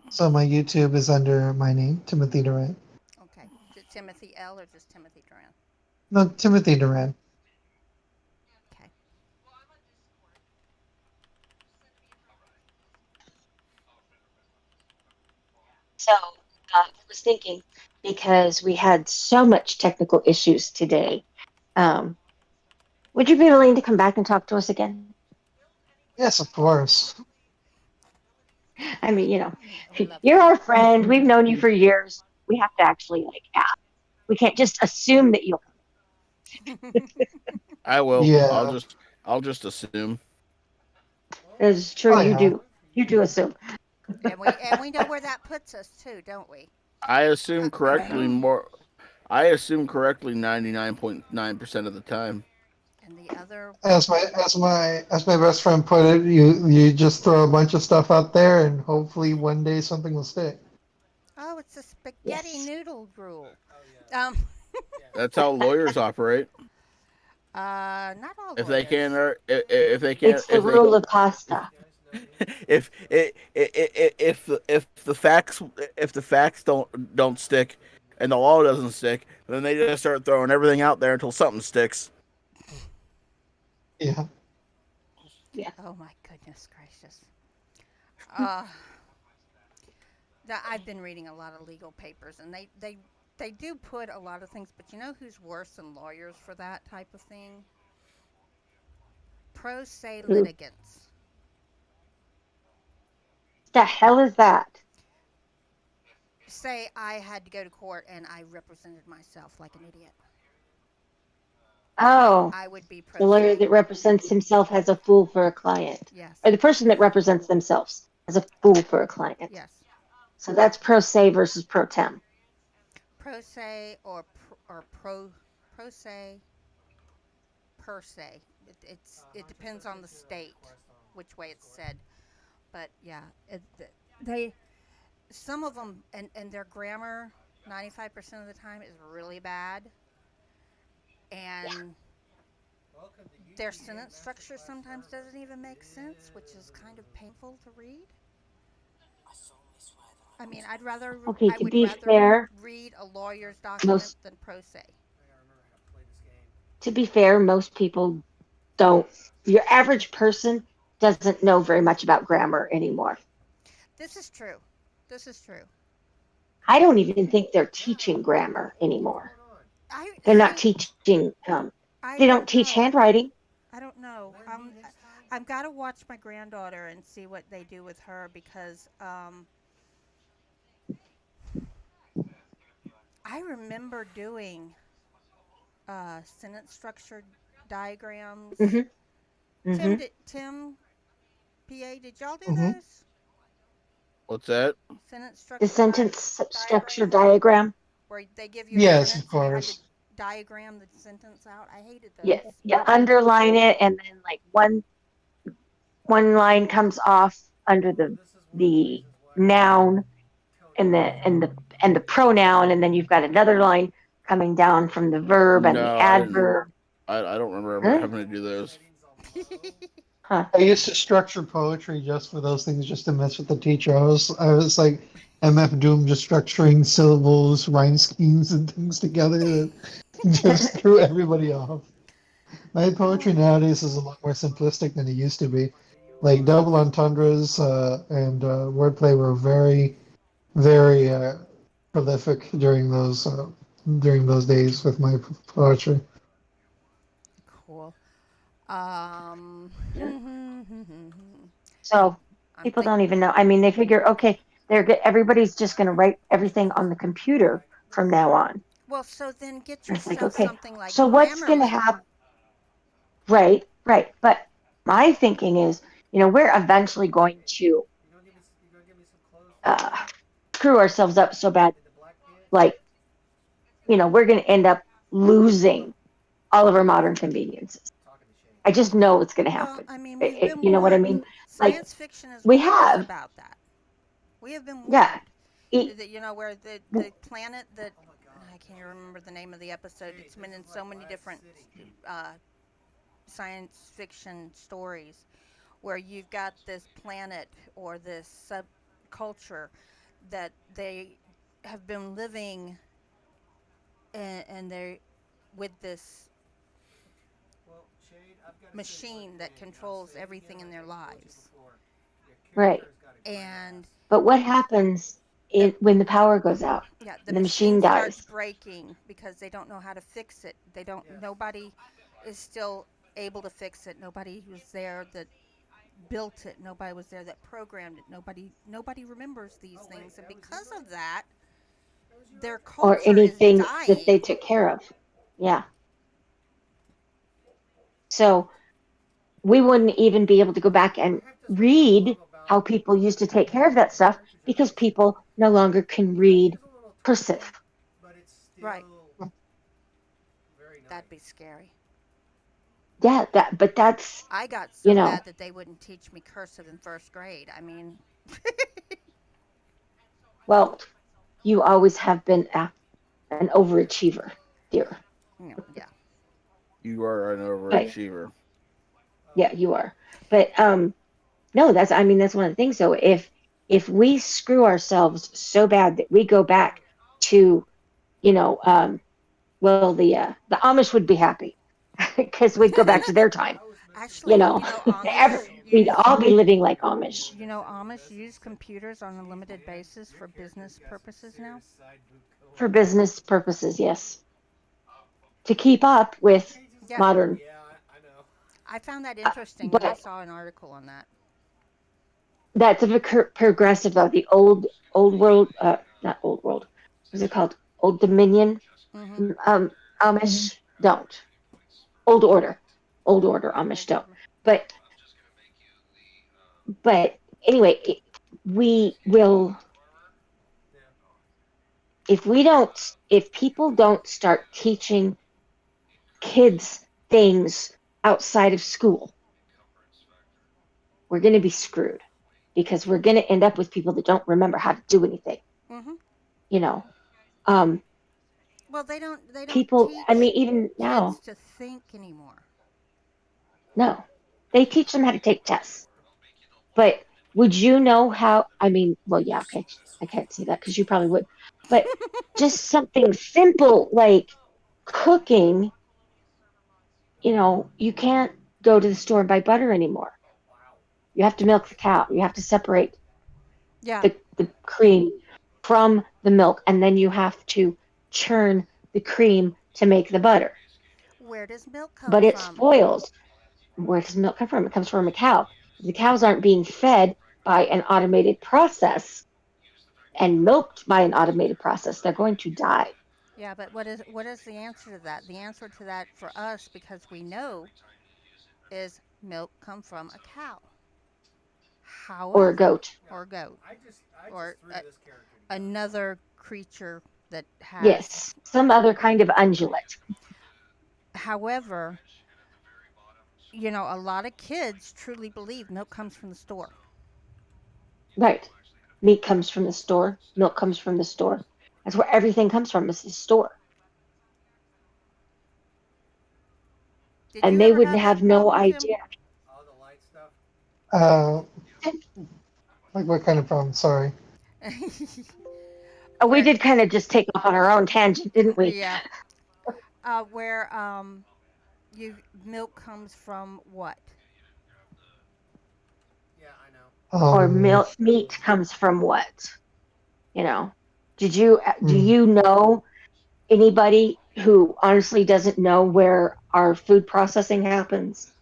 So my YouTube is under my name, Timothy Duran. Okay, is it Timothy L or just Timothy Duran? No, Timothy Duran. Okay. So I was thinking because we had so much technical issues today. Um, would you be willing to come back and talk to us again? Yes, of course. I mean, We love to you're have our friend. We've known you for years. We have to actually like ask. We can't just assume that you'll. you. I will. Yeah. I'll just assume. It's true. Oh You yeah. do. You do assume. And we know where that puts us too, don't we? I assume correctly more. I assume correctly 99.9% of the time. And the other As my best friend put it, you just throw a bunch of stuff out there and hopefully one day something will stick. oh, it's a spaghetti Yes. noodle rule. Um, That's how lawyers operate. not all If they lawyers. can't, if they can't, It's the if they, rule of pasta. if the facts don't stick, and the law doesn't stick, then they just start throwing everything out there until something sticks. Yeah. Yeah. Oh my goodness gracious. Uh, I've been reading a lot of legal papers, and they do put a lot of things, but you know who's worse than lawyers for that type of thing? Pro se Who litigants. the hell is that? Say I had to go to court and I represented myself like an idiot. Oh, I would be pro the lawyer se. that represents himself as a fool for a client, Yes. or the person that represents themselves as a fool for a client. Yes. So that's pro se versus pro tem. Pro se or pro se per se. It depends on the state which way it's said. But yeah, they some of them and their grammar 95% of the time is really bad, and their sentence structure sometimes doesn't even make sense, which is kind of painful to read. I mean, Okay, I to would be rather fair, read a lawyer's document most than pro se. most people don't. Your average person doesn't know very much about grammar anymore. This is true. This is true. I don't even think they're teaching grammar anymore. I They're not see. teaching. They I don't don't teach know. handwriting. I don't know. I've got to watch my granddaughter and see what they do with her because I remember doing sentence structure diagrams. Hmm. Hmm. Tim PA, did y'all do Hmm. those? What's that? Sentence The structure sentence structure diagrams diagram. where they give you a Yes, of sentence and you had to course. diagram the sentence out. I hated Yeah, those. you underline it, and then like one line comes off under the noun and the pronoun, and then you've got another line coming down from the verb and the No, I didn't. adverb. I don't remember ever Really? having to do those. Huh. I used to structure poetry just for those things, just to mess with the teacher. I was like MF Doom, just structuring syllables, rhyme schemes, and things together that just threw everybody off. My poetry Oh, nowadays is a lot more simplistic than it used to be. Like double entendres and wordplay were very, very prolific during those days with my poetry. cool. Um, Yeah. So I'm people think. don't even know. I mean, they figure, okay, everybody's just going to write everything on the computer from now on. Well, so then get And it's like, yourself okay, something like so what's going to Grammarly. happen? Right, right. But my thinking is, we're eventually going to uh, screw ourselves up so bad, like, we're going to end up losing all of our modern conveniences. I just know it's going to Well, happen. I mean, we've been You know what I warned. mean? Like, Science fiction has we warned us have, about that. We have been yeah. warned E- that where the planet that I can't remember the name of the episode. It's been in so many different uh, science fiction stories where you've got this planet or this subculture that they have been living and they with this machine that controls everything in their lives. right. And But what happens the when the power goes out yeah, the and the machine machine starts dies? breaking because they don't know how to fix it. They don't nobody is still able to fix it. Nobody was there that built it. Nobody was there that programmed it. Nobody remembers these things and because of that, their Or culture is anything that they dying. took care of? Yeah. So we wouldn't even be able to go back and read how people used to take care of that stuff because people no longer can read cursive. Right. That'd be scary. Yeah, but that's, I got you so know, mad that they wouldn't teach me cursive in first grade. I mean, well, you always have been an overachiever, dear. yeah. You are an But overachiever. yeah, you are. But no, I mean, that's one of the things. So if we screw ourselves so bad that we go back to, you know, well, the Amish would be happy because we'd go back to their time. You Actually, know, we'd use all be living like Amish Amish use computers on a limited basis for business purposes now. for business purposes. Yes, to keep up with Yeah, modern. I found that interesting when I But saw an article on that. that's a bit progressive though. The old world, not old world. What's it called? Old Dominion. Mhm. Amish don't. Old order Amish don't. But but anyway, we will if people don't start teaching kids things outside of school, we're going to be screwed because we're going to end up with people that don't remember how to do anything. Mhm. You know, um, Well, they don't people. I teach mean, even kids now, to think anymore. no, they teach them how to take tests. But would you know how? I mean, well, yeah, okay, I can't say that because you probably would. But just something simple like cooking, you can't go to the store and buy butter anymore. You have to milk the cow. You have to separate. Yeah. the cream from the milk, and then you have to churn the cream to make the butter. Where does milk come But it from? spoils. Where does milk come from? It comes from a cow. If the cows aren't being fed by an automated process and milked by an automated process, they're going to die Yeah, but what is the answer to that? The answer to that for us, because we know, is milk come from a cow. or a However, goat. or goat, or another creature that has. Yes, some other kind of ungulate. However, a lot of kids truly believe milk comes from the store. Right. Meat comes from the store. Milk comes from the store. That's where everything comes from, is the store. Did And you they ever would have have that no problem, Tim? idea. Uh, like what kind of problem? Sorry. We Where, did kind of just take off on our own tangent, didn't we? yeah, where you milk comes from what? Or Um, milk meat comes from what? You know. Do mm, you know anybody who honestly doesn't know where our food processing happens?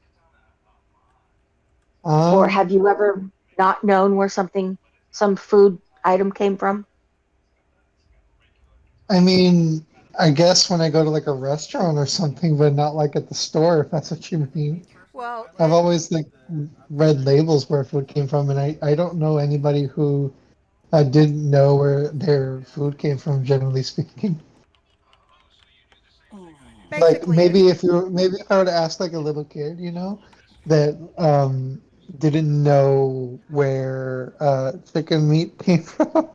Or um, have you ever not known where some food item came from? I mean, I guess when I go to like a restaurant or something, but not like at the store, if that's what you mean. Well, I've always like read labels where food came from, and I don't know anybody who didn't know where their food came from, generally speaking. Like basically, maybe if I were to ask like a little kid, that didn't know where chicken meat came from.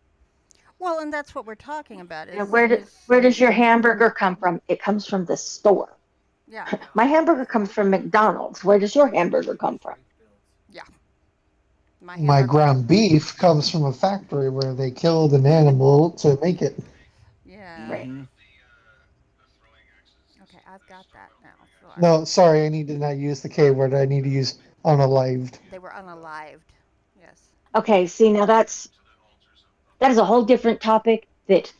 well, and that's what we're talking about. You know, Is where does your hamburger come from? It comes from the store. Yeah, My hamburger comes from McDonald's. Where does your hamburger come from? yeah. My My hamburger. ground beef comes from a factory where they killed an animal to make it. Yeah. Right. Mm-hmm. Okay, I've got that now. So No, sorry, I need to not use the K word. I need to use unalived. they were unalived. Yes. Okay, see now that is a whole different topic that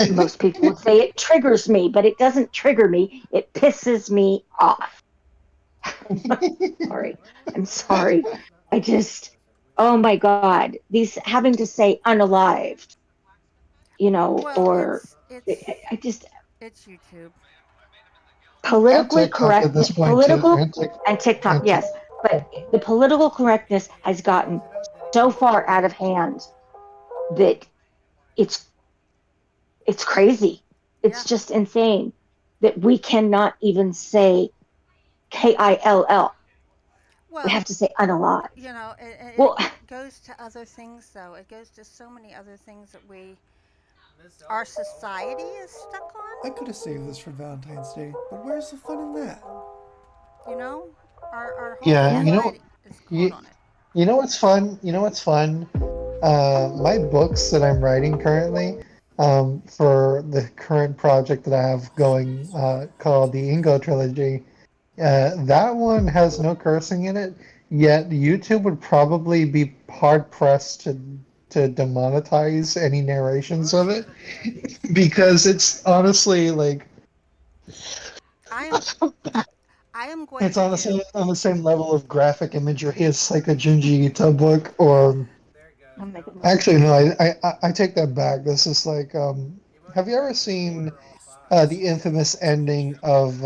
most people would say it triggers me, but it doesn't trigger me. It pisses me off. Sorry. I'm sorry. I just, oh my God, these having to say unalived, Well, or it's I just it's YouTube. And politically TikTok at correct, this point too. political and TikTok, And yes, but the political correctness has gotten so far out of hand that it's it's crazy. It's Yeah. just insane that we cannot even say KILL. We Well, have to say unalive. it Well, goes to other things though. It goes to so many other things that our society is stuck I on. could have saved this for Valentine's Day, but where's the fun in that? You know, our whole yeah, yeah, society is caught you, on it. you know what's fun? You know what's fun? My books that I'm writing currently, for the current project that I have going, called the Ingo trilogy. That one has no cursing in it, yet YouTube would probably be hard pressed to demonetize any narrations of it because it's honestly like I am I am going it's to do. honestly on the same level of graphic imagery as like a Junji Ito book, or oh my goodness. actually no, I take that back. This is like, have you ever seen the infamous ending of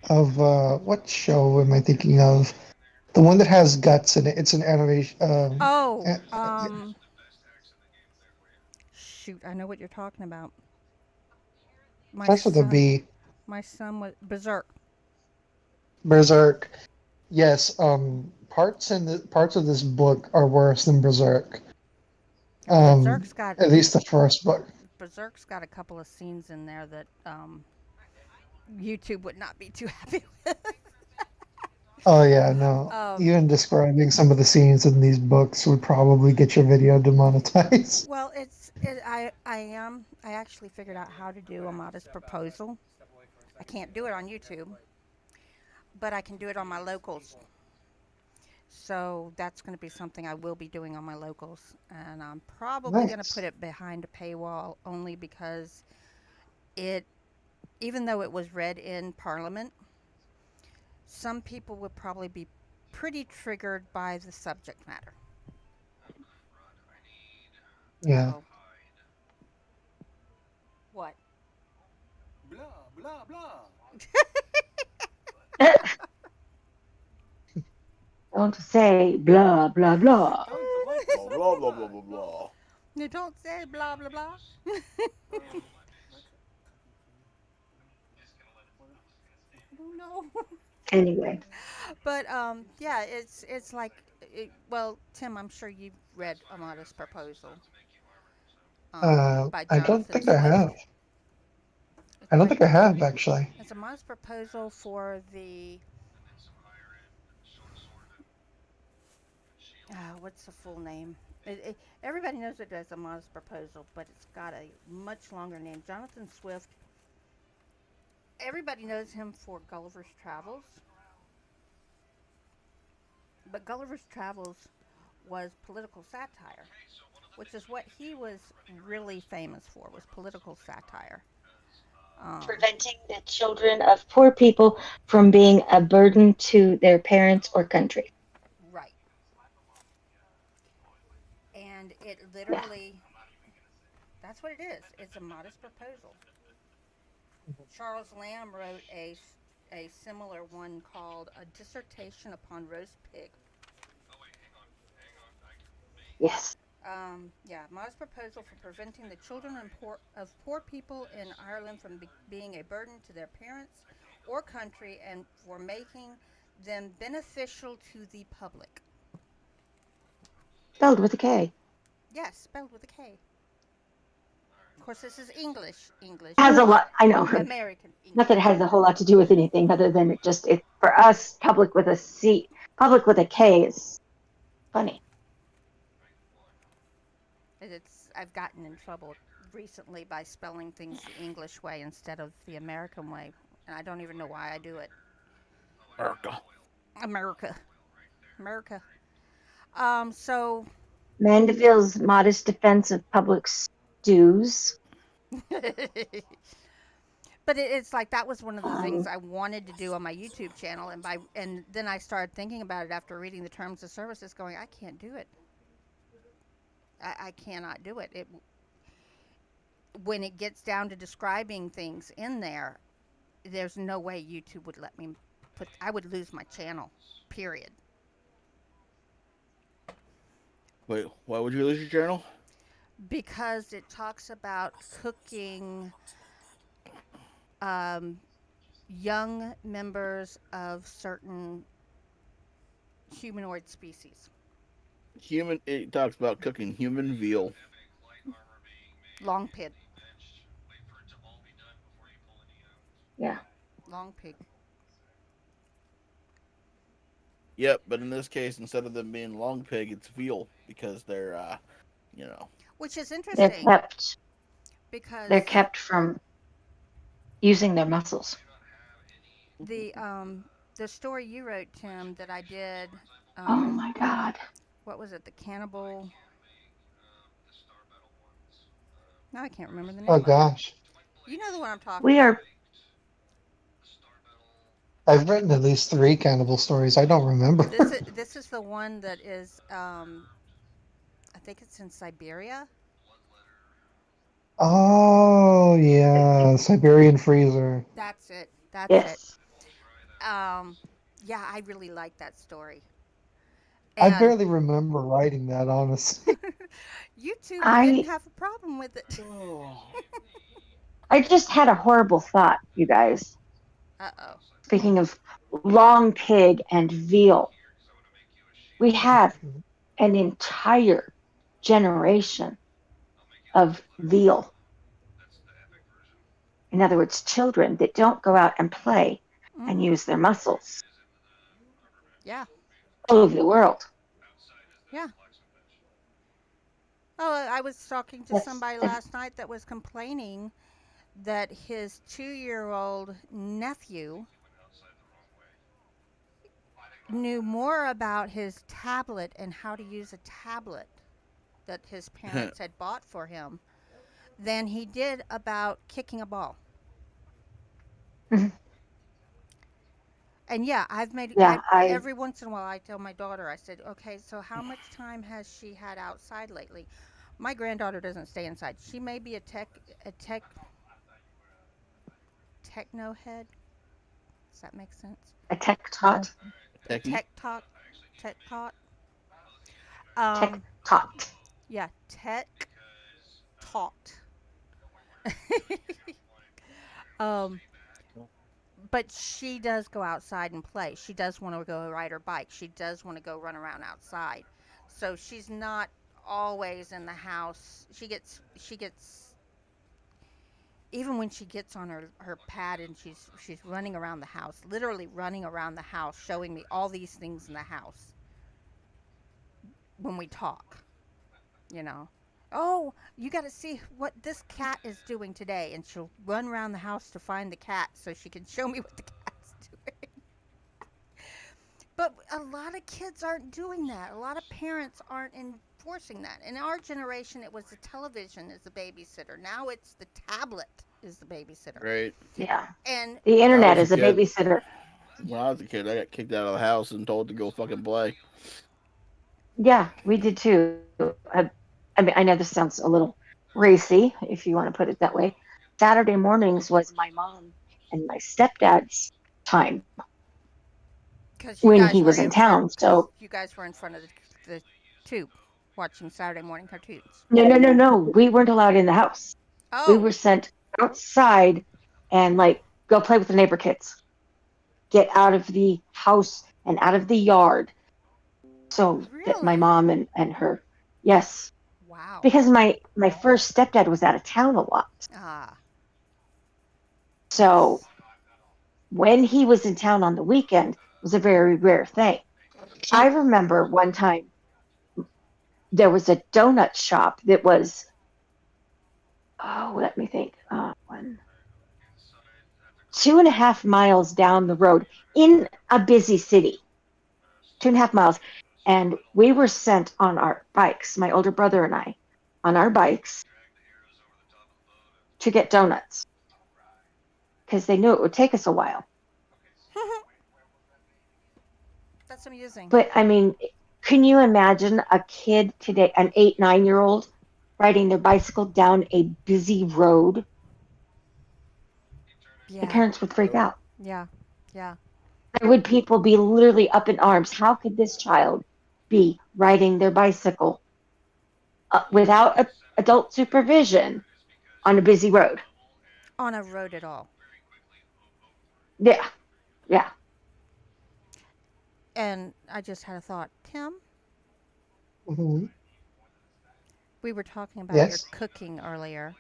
what show am I thinking of? The one that has guts in it. It's an animation. Oh, A- shoot! I know what you're talking about. My Starts with a son, B. my son was Berserk. Berserk. Yes. Parts of this book are worse than Berserk. And At least the first book. Berserk's got a couple of scenes in there that YouTube would not be too happy with. Oh yeah, no. um, Even describing some of the scenes in these books would probably get your video demonetized. well, I actually figured out how to do a modest proposal. I can't do it on YouTube, but I can do it on my locals. So that's going to be something I will be doing on my locals, and I'm probably going to put Nice. it behind a paywall only because it, even though it was read in Parliament, some people would probably be pretty triggered by the subject matter. Uh Yeah. oh. What? Blah, blah, blah. Don't say blah blah blah. Don't like the Blah sound blah of blah blah that. blah No. blah. You don't say blah blah blah. That's cooking for you. I don't know. Anyway, But yeah, it's like, well, Tim, I'm sure you've read A Modest Proposal, by I don't Jonathan think I Swift. have. I It's don't by think I have actually. it's A Modest Proposal for the what's the full name? Everybody knows it as A Modest Proposal, but it's got a much longer name. Jonathan Swift. Everybody knows him for Gulliver's Travels, but Gulliver's Travels was political satire, which is what he was really famous for, was political satire. Um, preventing the children of poor people from being a burden to their parents or country. right. And it Yeah. literally, that's what it is. It's a modest proposal. Charles Lamb wrote a similar one called A Dissertation Upon Roast Pig. Yes. Yeah, modest proposal for preventing the children of poor people in Ireland from being a burden to their parents or country, and for making them beneficial to the public. Spelled with a K. Yes, spelled with a K. Of course, this is English, Has a not lot. I know. American Not that English. it has a whole lot to do with anything other than it for us public with a C, public with a K is funny. I've gotten in trouble recently by spelling things the English way instead of the American way, and I don't even know why I do it. America. America, America. So, Mandeville's modest defense of public stews. but it's like that was one of the things Um, I wanted to do on my YouTube channel, and then I started thinking about it after reading the terms of services, going, I can't do it. I cannot do it. It when it gets down to describing things in there, there's no way YouTube would let me put. I would lose my channel. Period. Wait, why would you lose your channel? Because it talks about cooking um, young members of certain humanoid species. Human. It talks about cooking human veal. Long pig. yeah. Long pig. Yep, but in this case, instead of them being long pig, it's veal because they're, you know, Which is They're interesting kept they're because kept from using their muscles. the um, the story you wrote, Tim, that I did, Oh um, my God. what was it? The cannibal. Now I can't remember the Oh name of it. gosh. You know the one I'm talking We about. are I've written at least three cannibal stories. I don't remember. This is the one that is I think it's in Siberia. Oh yeah, Siberian Freezer. That's it. That's it. yes. Um, yeah, I really like that story. I And barely remember writing that, honestly. YouTube didn't I have a problem with it. oh, I just had a horrible thought, you guys. Uh oh. Speaking of long pig and veal, we have an entire generation of veal. In other words, children that don't go out and play and Mm-hmm. use their muscles Yeah. all over the world. Yeah. Oh, I was talking to somebody That's last night that was complaining that his 2-year-old nephew knew more about his tablet and how to use a tablet that his parents had bought for him than he did about kicking a ball. And yeah, Yeah, I every once in a while I tell my daughter, I said, okay, so how much time has she had outside lately? My granddaughter doesn't stay inside. She may be a techno head. Does that make sense? a tech tot, A Techie. tech tot. tech Um, tot. yeah, tech taught. um, but she does go outside and play. She does want to go ride her bike. She does want to go run around outside. So she's not always in the house. She gets even when she gets on her pad and she's running around the house, literally running around the house, showing me all these things in the house when we talk, you know. Oh, you got to see what this cat is doing today, and she'll run around the house to find the cat so she can show me what the cat's doing. But a lot of kids aren't doing that. A lot of parents aren't enforcing that. In our generation, it was the television as the babysitter. Now it's the tablet is the babysitter. Right. Yeah, And the When I internet was a is a kid, babysitter. I got kicked out of the house and told to go fucking play. Yeah, we did too. I mean, I know this sounds a little racy, if you want to put it that way. Saturday mornings was my mom and my stepdad's time because when he was in town. So you guys were in front of the tube watching Saturday morning cartoons. no, no, no, no. We weren't allowed in the house. We Oh, were sent outside and like go play with the neighbor kids. Get out of the house and out of the yard so that my really? mom and her, yes, Wow. because my first stepdad was out of town a lot. Ah, So when he was in town on the weekend, it was a very rare thing. I remember one time there was a donut shop that was, oh, let me think, 2.5 miles down the road in a busy city, 2.5 miles. And we were sent on our bikes, my older brother and I, on our bikes to get donuts because they knew it would take us a while. that's amusing. But I mean, can you imagine a kid today, an 8, 9 year old, riding their bicycle down a busy road? The Yeah, parents would freak out. yeah, yeah. There would people be literally up in arms. How could this child be riding their bicycle without adult supervision on a busy road? On a road at all. Yeah, yeah. And I just had a thought, Tim. Hmm. We were talking about your Yes. cooking earlier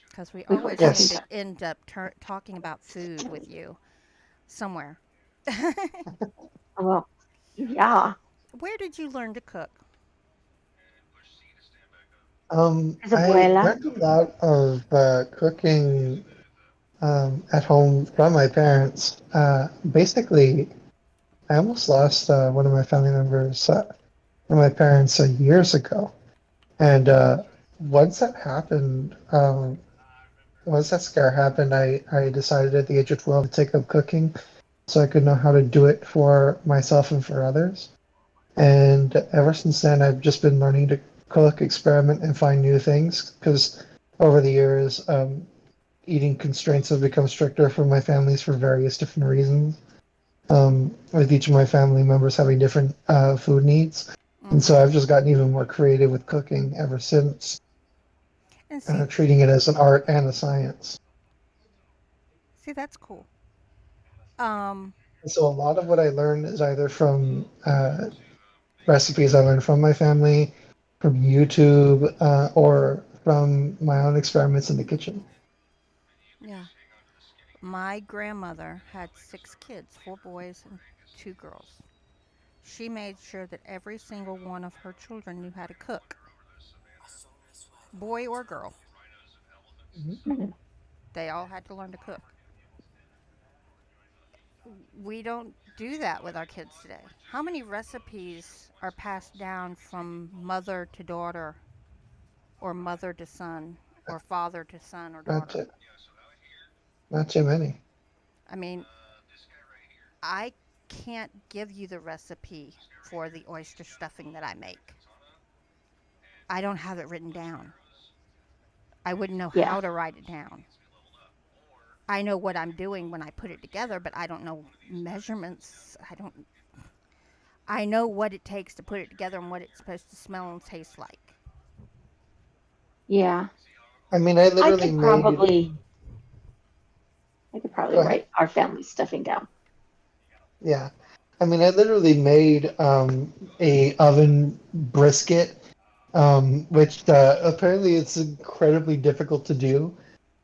because we We were always talking seem Yes. to about, end up talking about food with you somewhere. well, yeah, Where did you learn to cook? his I abuela. learned a lot of cooking at home from my parents. Basically, I almost lost one of my family members, one of my parents, years ago. And once that happened, once that scare happened, I decided at the age of 12 to take up cooking so I could know how to do it for myself and for others. And ever since then, I've just been learning to cook, experiment, and find new things because over the years, eating constraints have become stricter for my families for various different reasons. With each of my family members having different food needs. And Mm-hmm. so I've just gotten even more creative with cooking ever since, And see, treating it as an art and a science. see, that's cool. Um, And so a lot of what I learned is either from recipes I learned from my family, from YouTube, or from my own experiments in the kitchen. yeah. My grandmother had 6 kids, 4 boys and 2 girls. She made sure that every single one of her children knew how to cook, boy or girl. Mhm. They all had to learn to cook. We don't do that with our kids today? How many recipes are passed down from mother to daughter, or mother to son, or father to son or Not daughter? too, not too many. I mean, I can't give you the recipe for the oyster stuffing that I make. I don't have it written down. I wouldn't know Yeah. how to write it down. I know what I'm doing when I put it together, but I don't know measurements. I know what it takes to put it together and what it's supposed to smell and taste like. Yeah. I mean, I I literally could made. probably I could probably Go ahead. write our family stuffing down. Yeah. I mean, I literally made a oven brisket, which apparently it's incredibly difficult to do,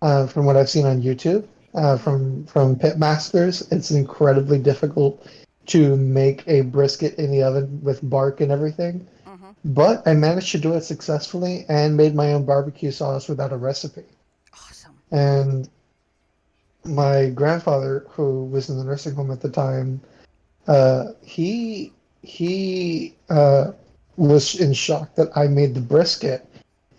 from what I've seen on YouTube, Mhm. from pit masters. It's incredibly difficult to make a brisket in the oven with bark and everything. Mhm. But I managed to do it successfully and made my own barbecue sauce without a recipe. Awesome. And my grandfather, who was in the nursing home at the time, he was in shock that I made the brisket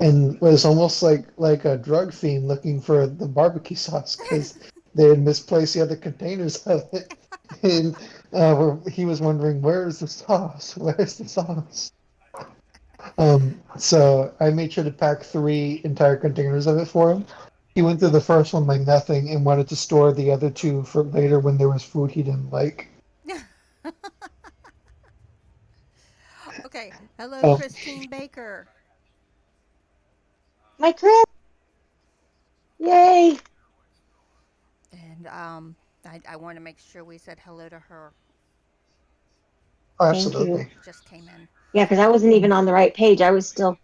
and was almost like a drug fiend looking for the barbecue sauce because they had misplaced the other containers of it, and he was wondering where's the sauce, where's the sauce. So I made sure to pack 3 entire containers of it for him. He went through the first one like nothing and wanted to store the other 2 for later when there was food he didn't like. Okay. Hello, Um, Christine Baker. My grand Yay. And I want to make sure we said hello to her. Thank you. absolutely. Just came in. Yeah, because I wasn't even on the right page. I was still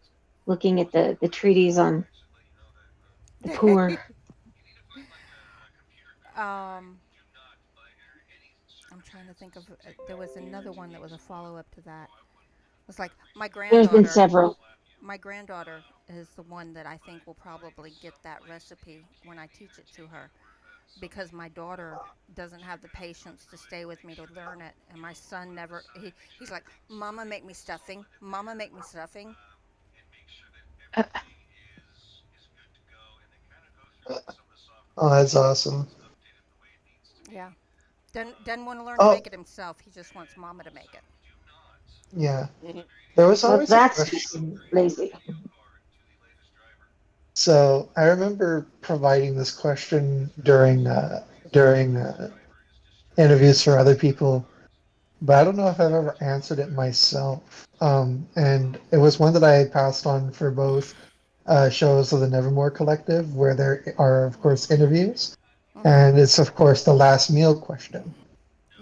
looking at the treaties on the poor. um, I'm trying to think of. There was another one that was a follow up to that. It was like my There's been granddaughter. several. My granddaughter is the one that I think will probably get that recipe when I teach it to her, because my daughter doesn't have the patience to stay with me to learn it, and my son never. He's like, "Mama, make me stuffing. Mama, make me stuffing." Uh, Oh, that's awesome. Yeah. Doesn't want to learn to Oh, make it himself. He just wants Mama to make it. yeah. Mhm. There was well, always a that's just question. lazy. So I remember providing this question during interviews for other people, but I don't know if I've ever answered it myself. And it was one that I had passed on for both shows of the Nevermore Collective, where there are, of course, interviews, Mhm. and it's, of course, the last meal question.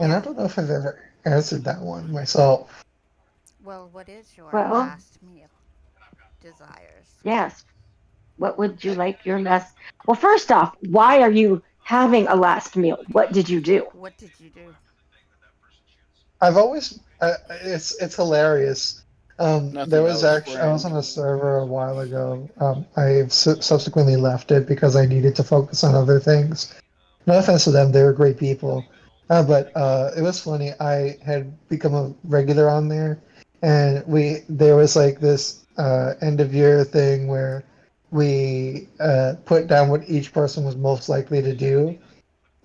And I Yeah. don't know if I've ever answered that one myself. Well, what is your Well, last meal desires? yes. What would you like your last? Well, first off, why are you having a last meal? What did you do? What did you do? I've always it's hilarious. There Nothing. I was was actually I was friend. on a server a while ago. I subsequently left it because I needed to focus on other things. No offense to them, they were great people. But it was funny. I had become a regular on there, and there was like this end of year thing where we put down what each person was most likely to do.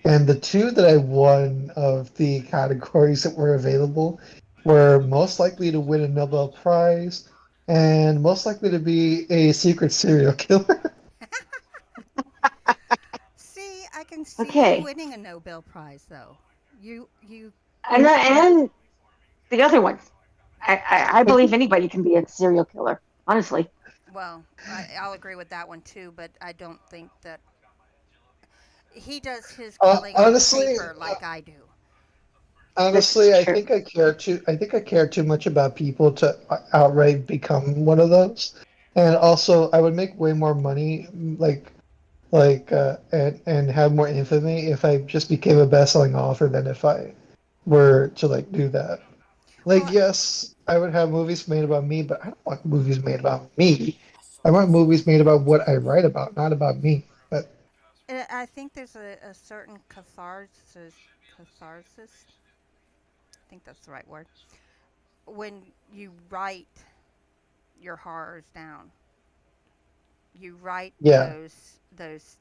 And the 2 that I won of the categories that were available were most likely to win a Nobel Prize and most likely to be a secret serial killer. See, I can see you Okay, winning a Nobel Prize, though. You. and the other one. I believe anybody can be a serial killer. Honestly, Well, I'll agree with that one too, but I don't think that he does his killing on Honestly, paper like I do. that's honestly, true. I think I care too much about people to outright become one of those. And also, I would make way more money, and have more infamy if I just became a best-selling author than if I were to like do that. Like, Well, yes, I would have movies made about me, but I don't want movies made about me. I want movies made about what I write about, not about me. But I think there's a certain catharsis. Catharsis. think that's the right word. When you write your horrors down, you write Yeah. those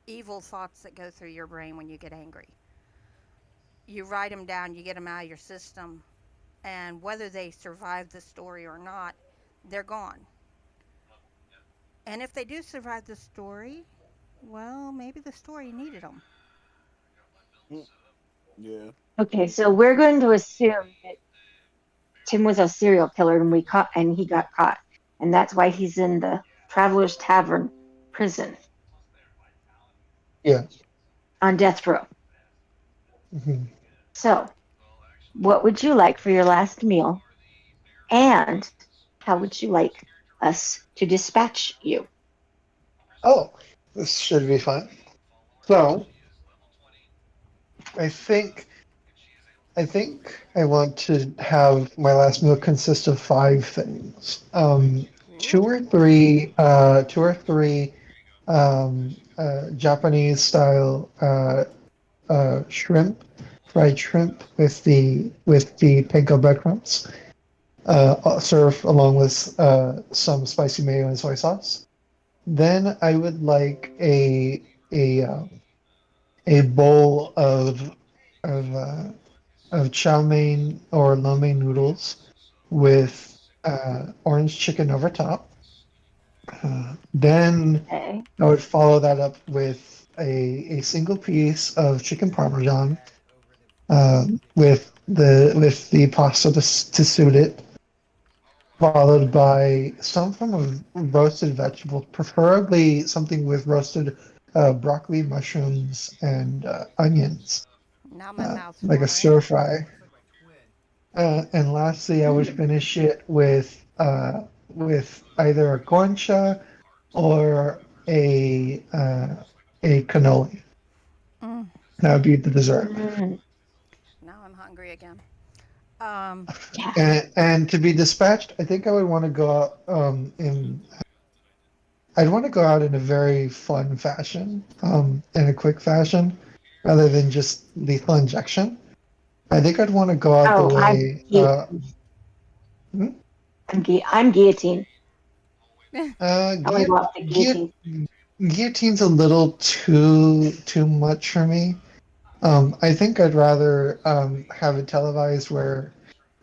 evil thoughts that go through your brain when you get angry. You write them down, you get them out of your system, and whether they survive the story or not, they're gone. And if they do survive the story, well, maybe the story needed them. Mm, yeah. Okay, so we're going to assume that Tim was a serial killer and he got caught. And that's why he's in the Traveler's Tavern prison Yeah. on death row. Mhm. So, what would you like for your last meal? And how would you like us to dispatch you? Oh, this should be fun. So, I think I want to have my last meal consist of five things. Ooh. Two or three Japanese style shrimp, fried shrimp with the panko breadcrumbs, served along with some spicy mayo and soy sauce. Then I would like a a bowl of chow mein or lo mein noodles with orange chicken over top. Then Okay. I would follow that up with a single piece of chicken parmesan with the pasta to suit it, followed by some form of roasted vegetable, preferably something with roasted broccoli, mushrooms, and onions, Now my mouth's like a watering. stir fry. And lastly, I would Mm. finish it with either a guancha or a cannoli. Mm. That would be the dessert. Mm. Now I'm hungry again. Um, Yeah. And to be dispatched, I think I would want to go out in I'd want to go out in a very fun fashion, in a quick fashion, rather than just lethal injection. I think I'd want to go out the Oh, way. Hmm? I'm guillotine. I want to go Guillot- off the guillot- guillotine. Guillotine's a little too much for me. I think I'd rather have it televised where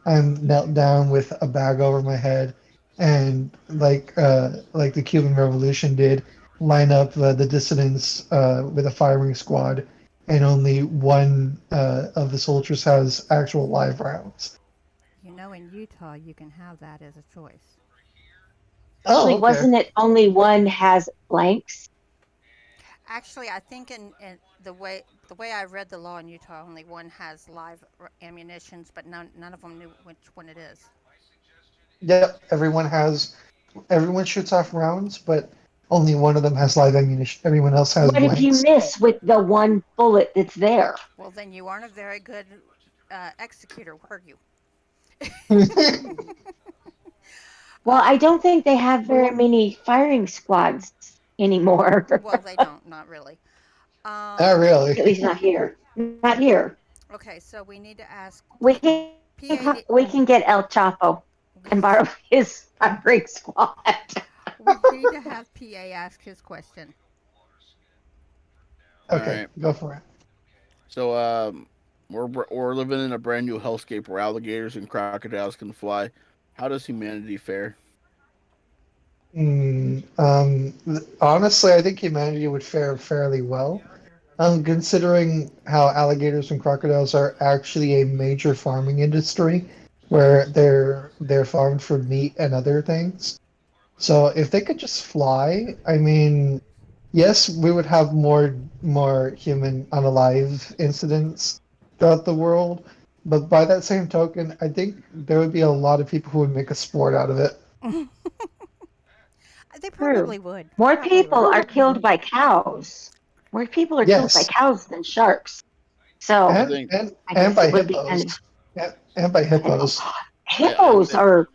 I'm knelt down with a bag over my head, and like the Cuban Revolution did, line up the dissidents with a firing squad, and only one of the soldiers has actual live rounds. you know, in Utah, you can have that as a choice. Oh, Actually, okay. wasn't it only one has blanks? Actually, I think in the way I read the law in Utah, only one has live ammunitions, but none of them knew which one it is. Yep, everyone shoots off rounds, but only one of them has live ammunition. Everyone else has What if you blanks. miss with the one bullet that's there? Well, then you aren't a very good executor, were you? Well, I uh, don't think they have very many firing squads anymore. well, they don't, not really. Not Um, really. At least not here. Not here. okay, so we need to ask We can PA. get El Chapo and We borrow his firing squad. we need to have PA ask his question. All Okay, right. go for it. So we're living in a brand new hellscape where alligators and crocodiles can fly. How does humanity fare? Honestly, I think humanity would fare fairly well. Considering how alligators and crocodiles are actually a major farming industry, where they're farmed for meat and other things. So if they could just fly, I mean, yes, we would have more human unalive incidents throughout the world, but by that same token, I think there would be a lot of people who would make a sport out of it. They True. probably would. They More probably people would. are killed by cows. More people are killed by Yes, cows than sharks. So I and think and I and guess by it would be hippos, kind of. and by hippos. I Hippos think are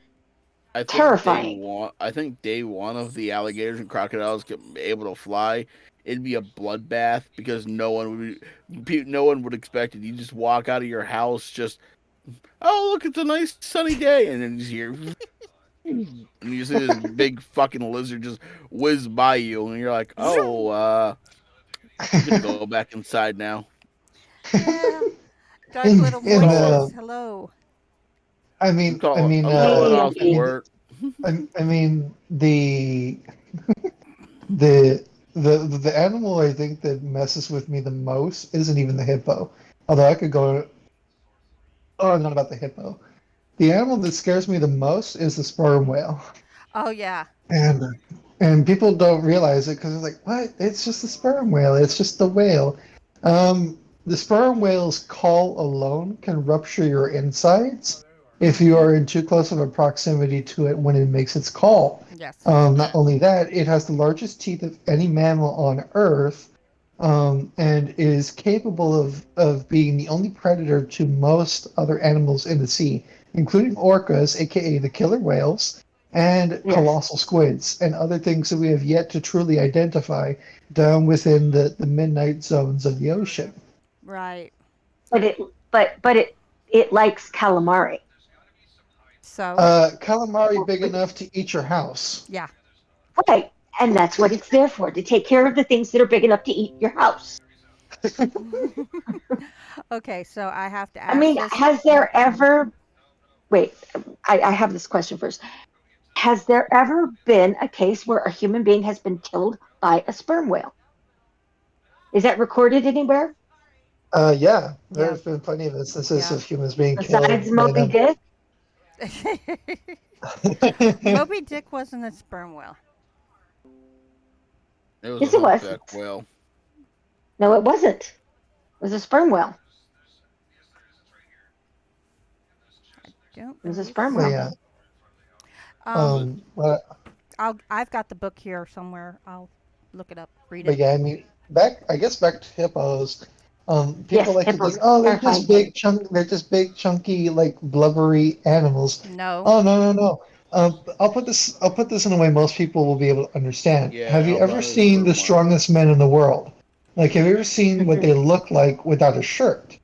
I think day terrifying. one. I think day one of the alligators and crocodiles get able to fly. It'd be a bloodbath because no one would expect it. You just walk out of your house, just Oh, look, it's a nice sunny day, and then and you see this big fucking lizard just whiz by you, and you're like, Zoom. oh, I'm gonna go back inside now. Yeah. Dark in little I'm in calling. voices. Hello. I I'm mean I calling. mean I'm uh calling Hey, off Abby. the, work. I mean the the animal I think that messes with me the most isn't even the hippo. Although I could go on and on about the hippo. The animal that scares me the most is the sperm whale. Oh yeah. And people don't realize it because it's like, what? It's just the sperm whale. It's just the whale. The sperm whale's call alone can rupture your insides if you Mhm. are in too close of a proximity to it when it makes its call. Yes. Not only that, it has the largest teeth of any mammal on Earth, and is capable of being the only predator to most other animals in the sea, including orcas, aka the killer whales, and Yes, colossal squids, and other things that we have yet to truly identify down within the midnight zones of the ocean. Right. but it likes calamari. So, Calamari big enough to eat your house. yeah. Right. And that's what it's there for, to take care of the things that are big enough to eat your house. Okay, so I have to I ask mean, this. has there ever, wait, I have this question first. Has there ever been a case where a human being has been killed by a sperm whale? Is that recorded anywhere Yeah, Yeah. there's been plenty of instances Yeah. of humans being besides killed by Moby them. Dick? Moby Dick wasn't a sperm whale. It was a Yes, it was. humpback whale. No, it wasn't. It was a sperm whale. Don't It was a believe sperm But whale. so. yeah, Um, but I've got the book here somewhere. I'll look it up, read it. But yeah, I mean, I guess back to hippos. People Yes, like to think, hippos oh, terrifying. they're just big, chunky, like blubbery animals. No. Oh, no, no, no. I'll put this in a way most people will be able to understand. Yeah, Have you ever albino seen the sperm whale. strongest men in the world? Like, have you ever seen what Hmm. they look like without a shirt?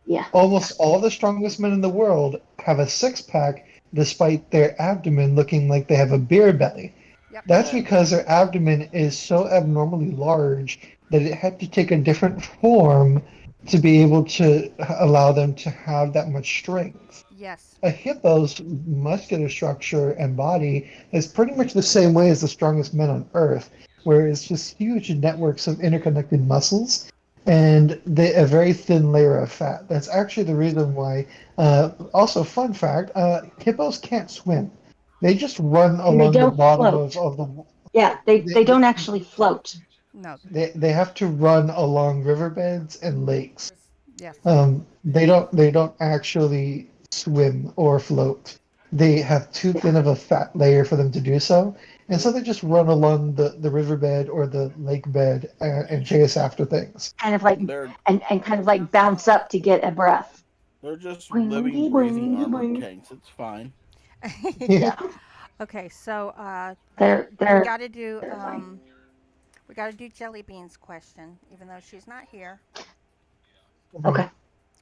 Yeah. Almost all the strongest men in the world have a six pack, despite their abdomen looking like they have a beer belly. Yep. That's because their abdomen is so abnormally large that it had to take a different form to be able to allow them to have that much strength. Yes. A hippo's muscular structure and body is pretty much the same way as the strongest men on Earth, where it's just huge networks of interconnected muscles and a very thin layer of fat. That's actually the reason why. Also, fun fact: hippos can't swim. They just run And they along the don't bottom float. of the. Yeah, They, they don't actually float. No. they have to run along riverbeds and lakes. Yes. They don't actually swim or float. They have too Yeah. thin of a fat layer for them to do so, and so they just run along the riverbed or the lake bed and chase after things. Kind of like, They're and kind of like bounce up to get a breath. they're just living, Boingy, breathing boingy, armored boing. tanks. It's fine. Yeah. Yeah. Okay, so we They're got to do Jelly Bean's question, even though she's not here. Mhm. okay.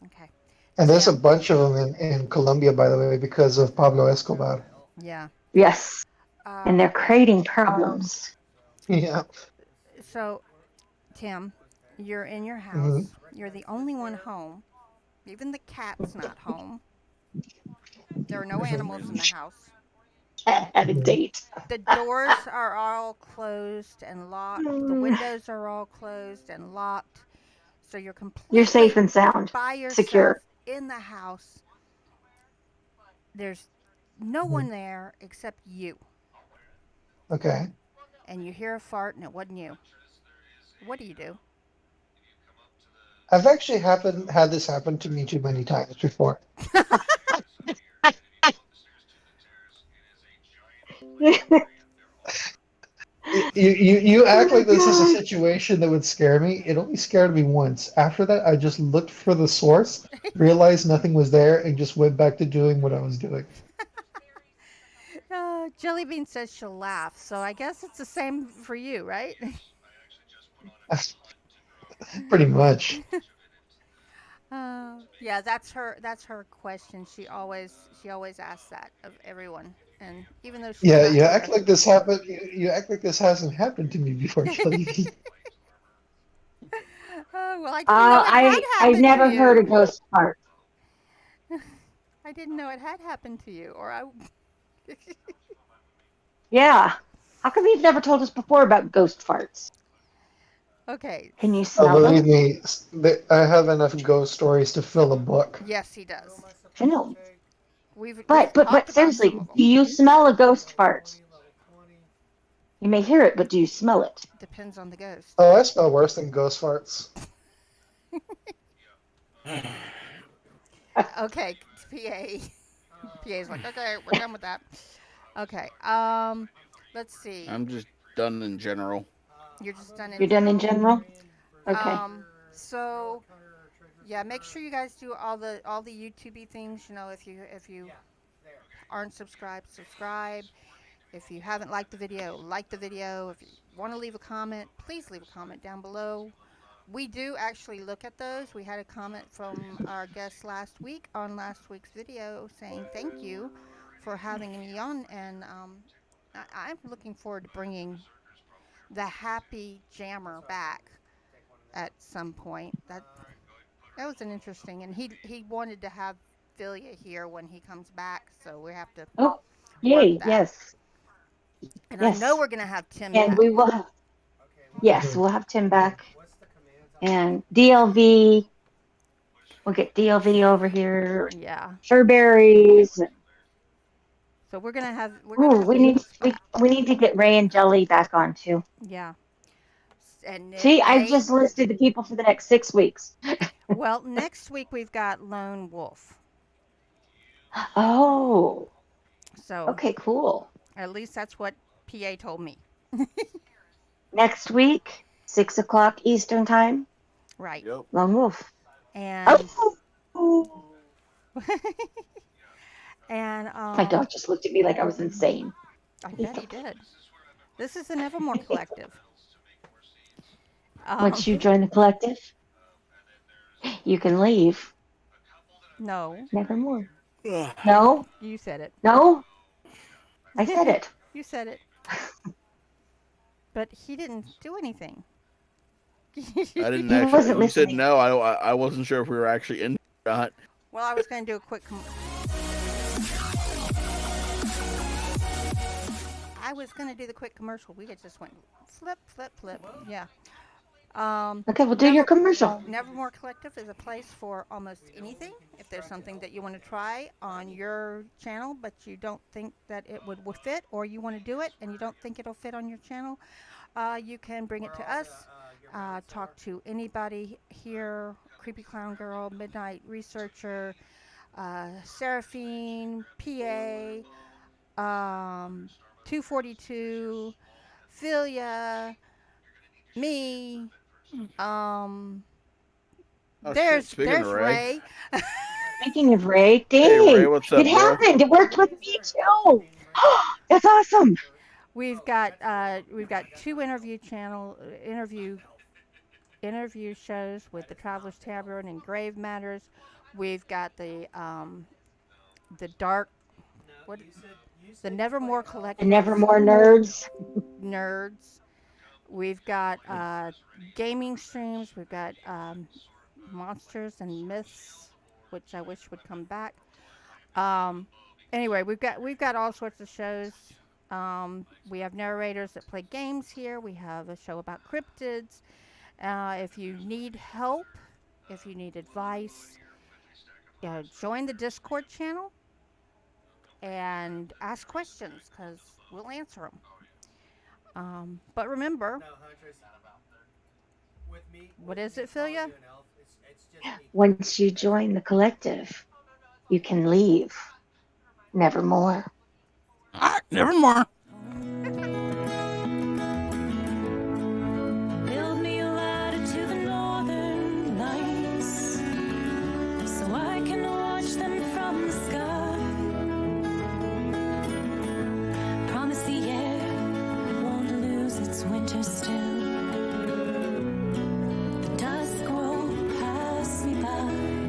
Okay, And there's a Tim. bunch of them in Colombia, by the way, because of Pablo Escobar. Yeah. Yes. And they're Um. creating problems. Yeah. So, Tim, you're in your Mhm. house. You're the only one home. Even the cat's not home. There are no Mhm. animals in the house. At a Mhm. date. The doors are all closed and locked. The Mm, windows are all closed and locked. So you're you're safe completely and sound, by yourself secure. in the house. There's no Mhm. one there except you. Okay. And you hear a fart and it wasn't you. What do you do? I've actually had this happen to me too many times before. You Oh act my like this is a god. situation that would scare me. It only scared me once. After that, I just looked for the source, realized nothing was there, and just went back to doing what I was doing. Jellybean says she'll laugh, so I guess it's the same for you, right? Pretty much. Yeah, that's her question. She always asks that of everyone, and even though she's Yeah, not you act here. like this happened. You act like this hasn't happened to me before, Kelly. Well, I didn't know it had I've happened to never heard a you. ghost fart. I didn't know it had happened to you, or I. Yeah. How come you've never told us before about ghost farts? Okay. Can you Oh, smell believe them? me, I have enough ghost stories to fill a book. Yes, he does. I know. We've But talked about some seriously, of them. do you smell a ghost fart? You may hear it, but do you smell it? Depends on the ghost. Oh, I smell worse than ghost farts. Okay, PA. PA's like, okay, we're done with that. Okay. Let's see. I'm just done in general. You're just done in You're done in general. general? Okay. So yeah, make sure you guys do all the YouTubey things. If you aren't subscribed, subscribe. If you haven't liked the video, like the video. If you want to leave a comment, please leave a comment down below. We do actually look at those. We had a comment from our guest last week on last week's video saying thank you for having me on, and I'm looking forward to bringing the happy jammer back at some point. That was an interesting, and he wanted to have Filia here when he comes back, so we have to Oh, work yay. that. Yes. And I know Yes. we're gonna have Tim And back. we will have, yes, Mhm. we'll have Tim back. And DLV, we'll get DLV over here. Yeah. Strawberries. So we're gonna Ooh, have people. we need to get Ray and Jelly back on too. Yeah. And See, I've they just listed the people for the next 6 weeks. well, next week we've got Lone Wolf. Oh, So okay, cool. at least that's what PA told me. Next week, 6 o'clock Eastern time, Right. Yep. Lone Wolf. And Oh, and my dog just looked at me like I was insane. I bet he did. This is the Nevermore Collective. Once Um, you join the collective, you can leave. no, Nevermore. Ugh. No, you said it. no, I said it. You said it. But he didn't do anything. I didn't He actually. wasn't You said listening. no. I wasn't sure if we were actually in or not. Well, I was going to do a quick. I was going to do the quick commercial. We had just went flip, flip, flip. Yeah. Okay, we'll do your Never, commercial. Nevermore Collective is a place for almost anything. If there's something that you want to try on your channel, but you don't think that it would fit, or you want to do it and you don't think it'll fit on your channel, you can bring it to us. Talk to anybody here. Creepy Clown Girl, Midnight Researcher, Seraphine, PA, 242, Filia, me. Um, Oh shit! there's Speaking of Ray, Ray. Speaking of Ray, hey Ray, dang, what's it up, bro? happened. It worked with me too. That's awesome. We've got two interview shows with the Travelers Tavern and Grave Matters. We've got the dark what the Nevermore The Collective Nevermore nerds. nerds. We've got gaming streams. We've got monsters and myths, which I wish would come back. Um, anyway, we've got all sorts of shows. We have narrators that play games here. We have a show about cryptids. If you need help, if you need advice, join the Discord channel and ask questions because we'll answer them. But remember, what is it, Philia? Once you join the collective, you can leave. Nevermore. Nevermore. Build me a ladder to the northern lights, so I can watch them from the sky. Promise the air won't lose its winter still. The dusk won't pass me by.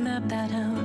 map that out.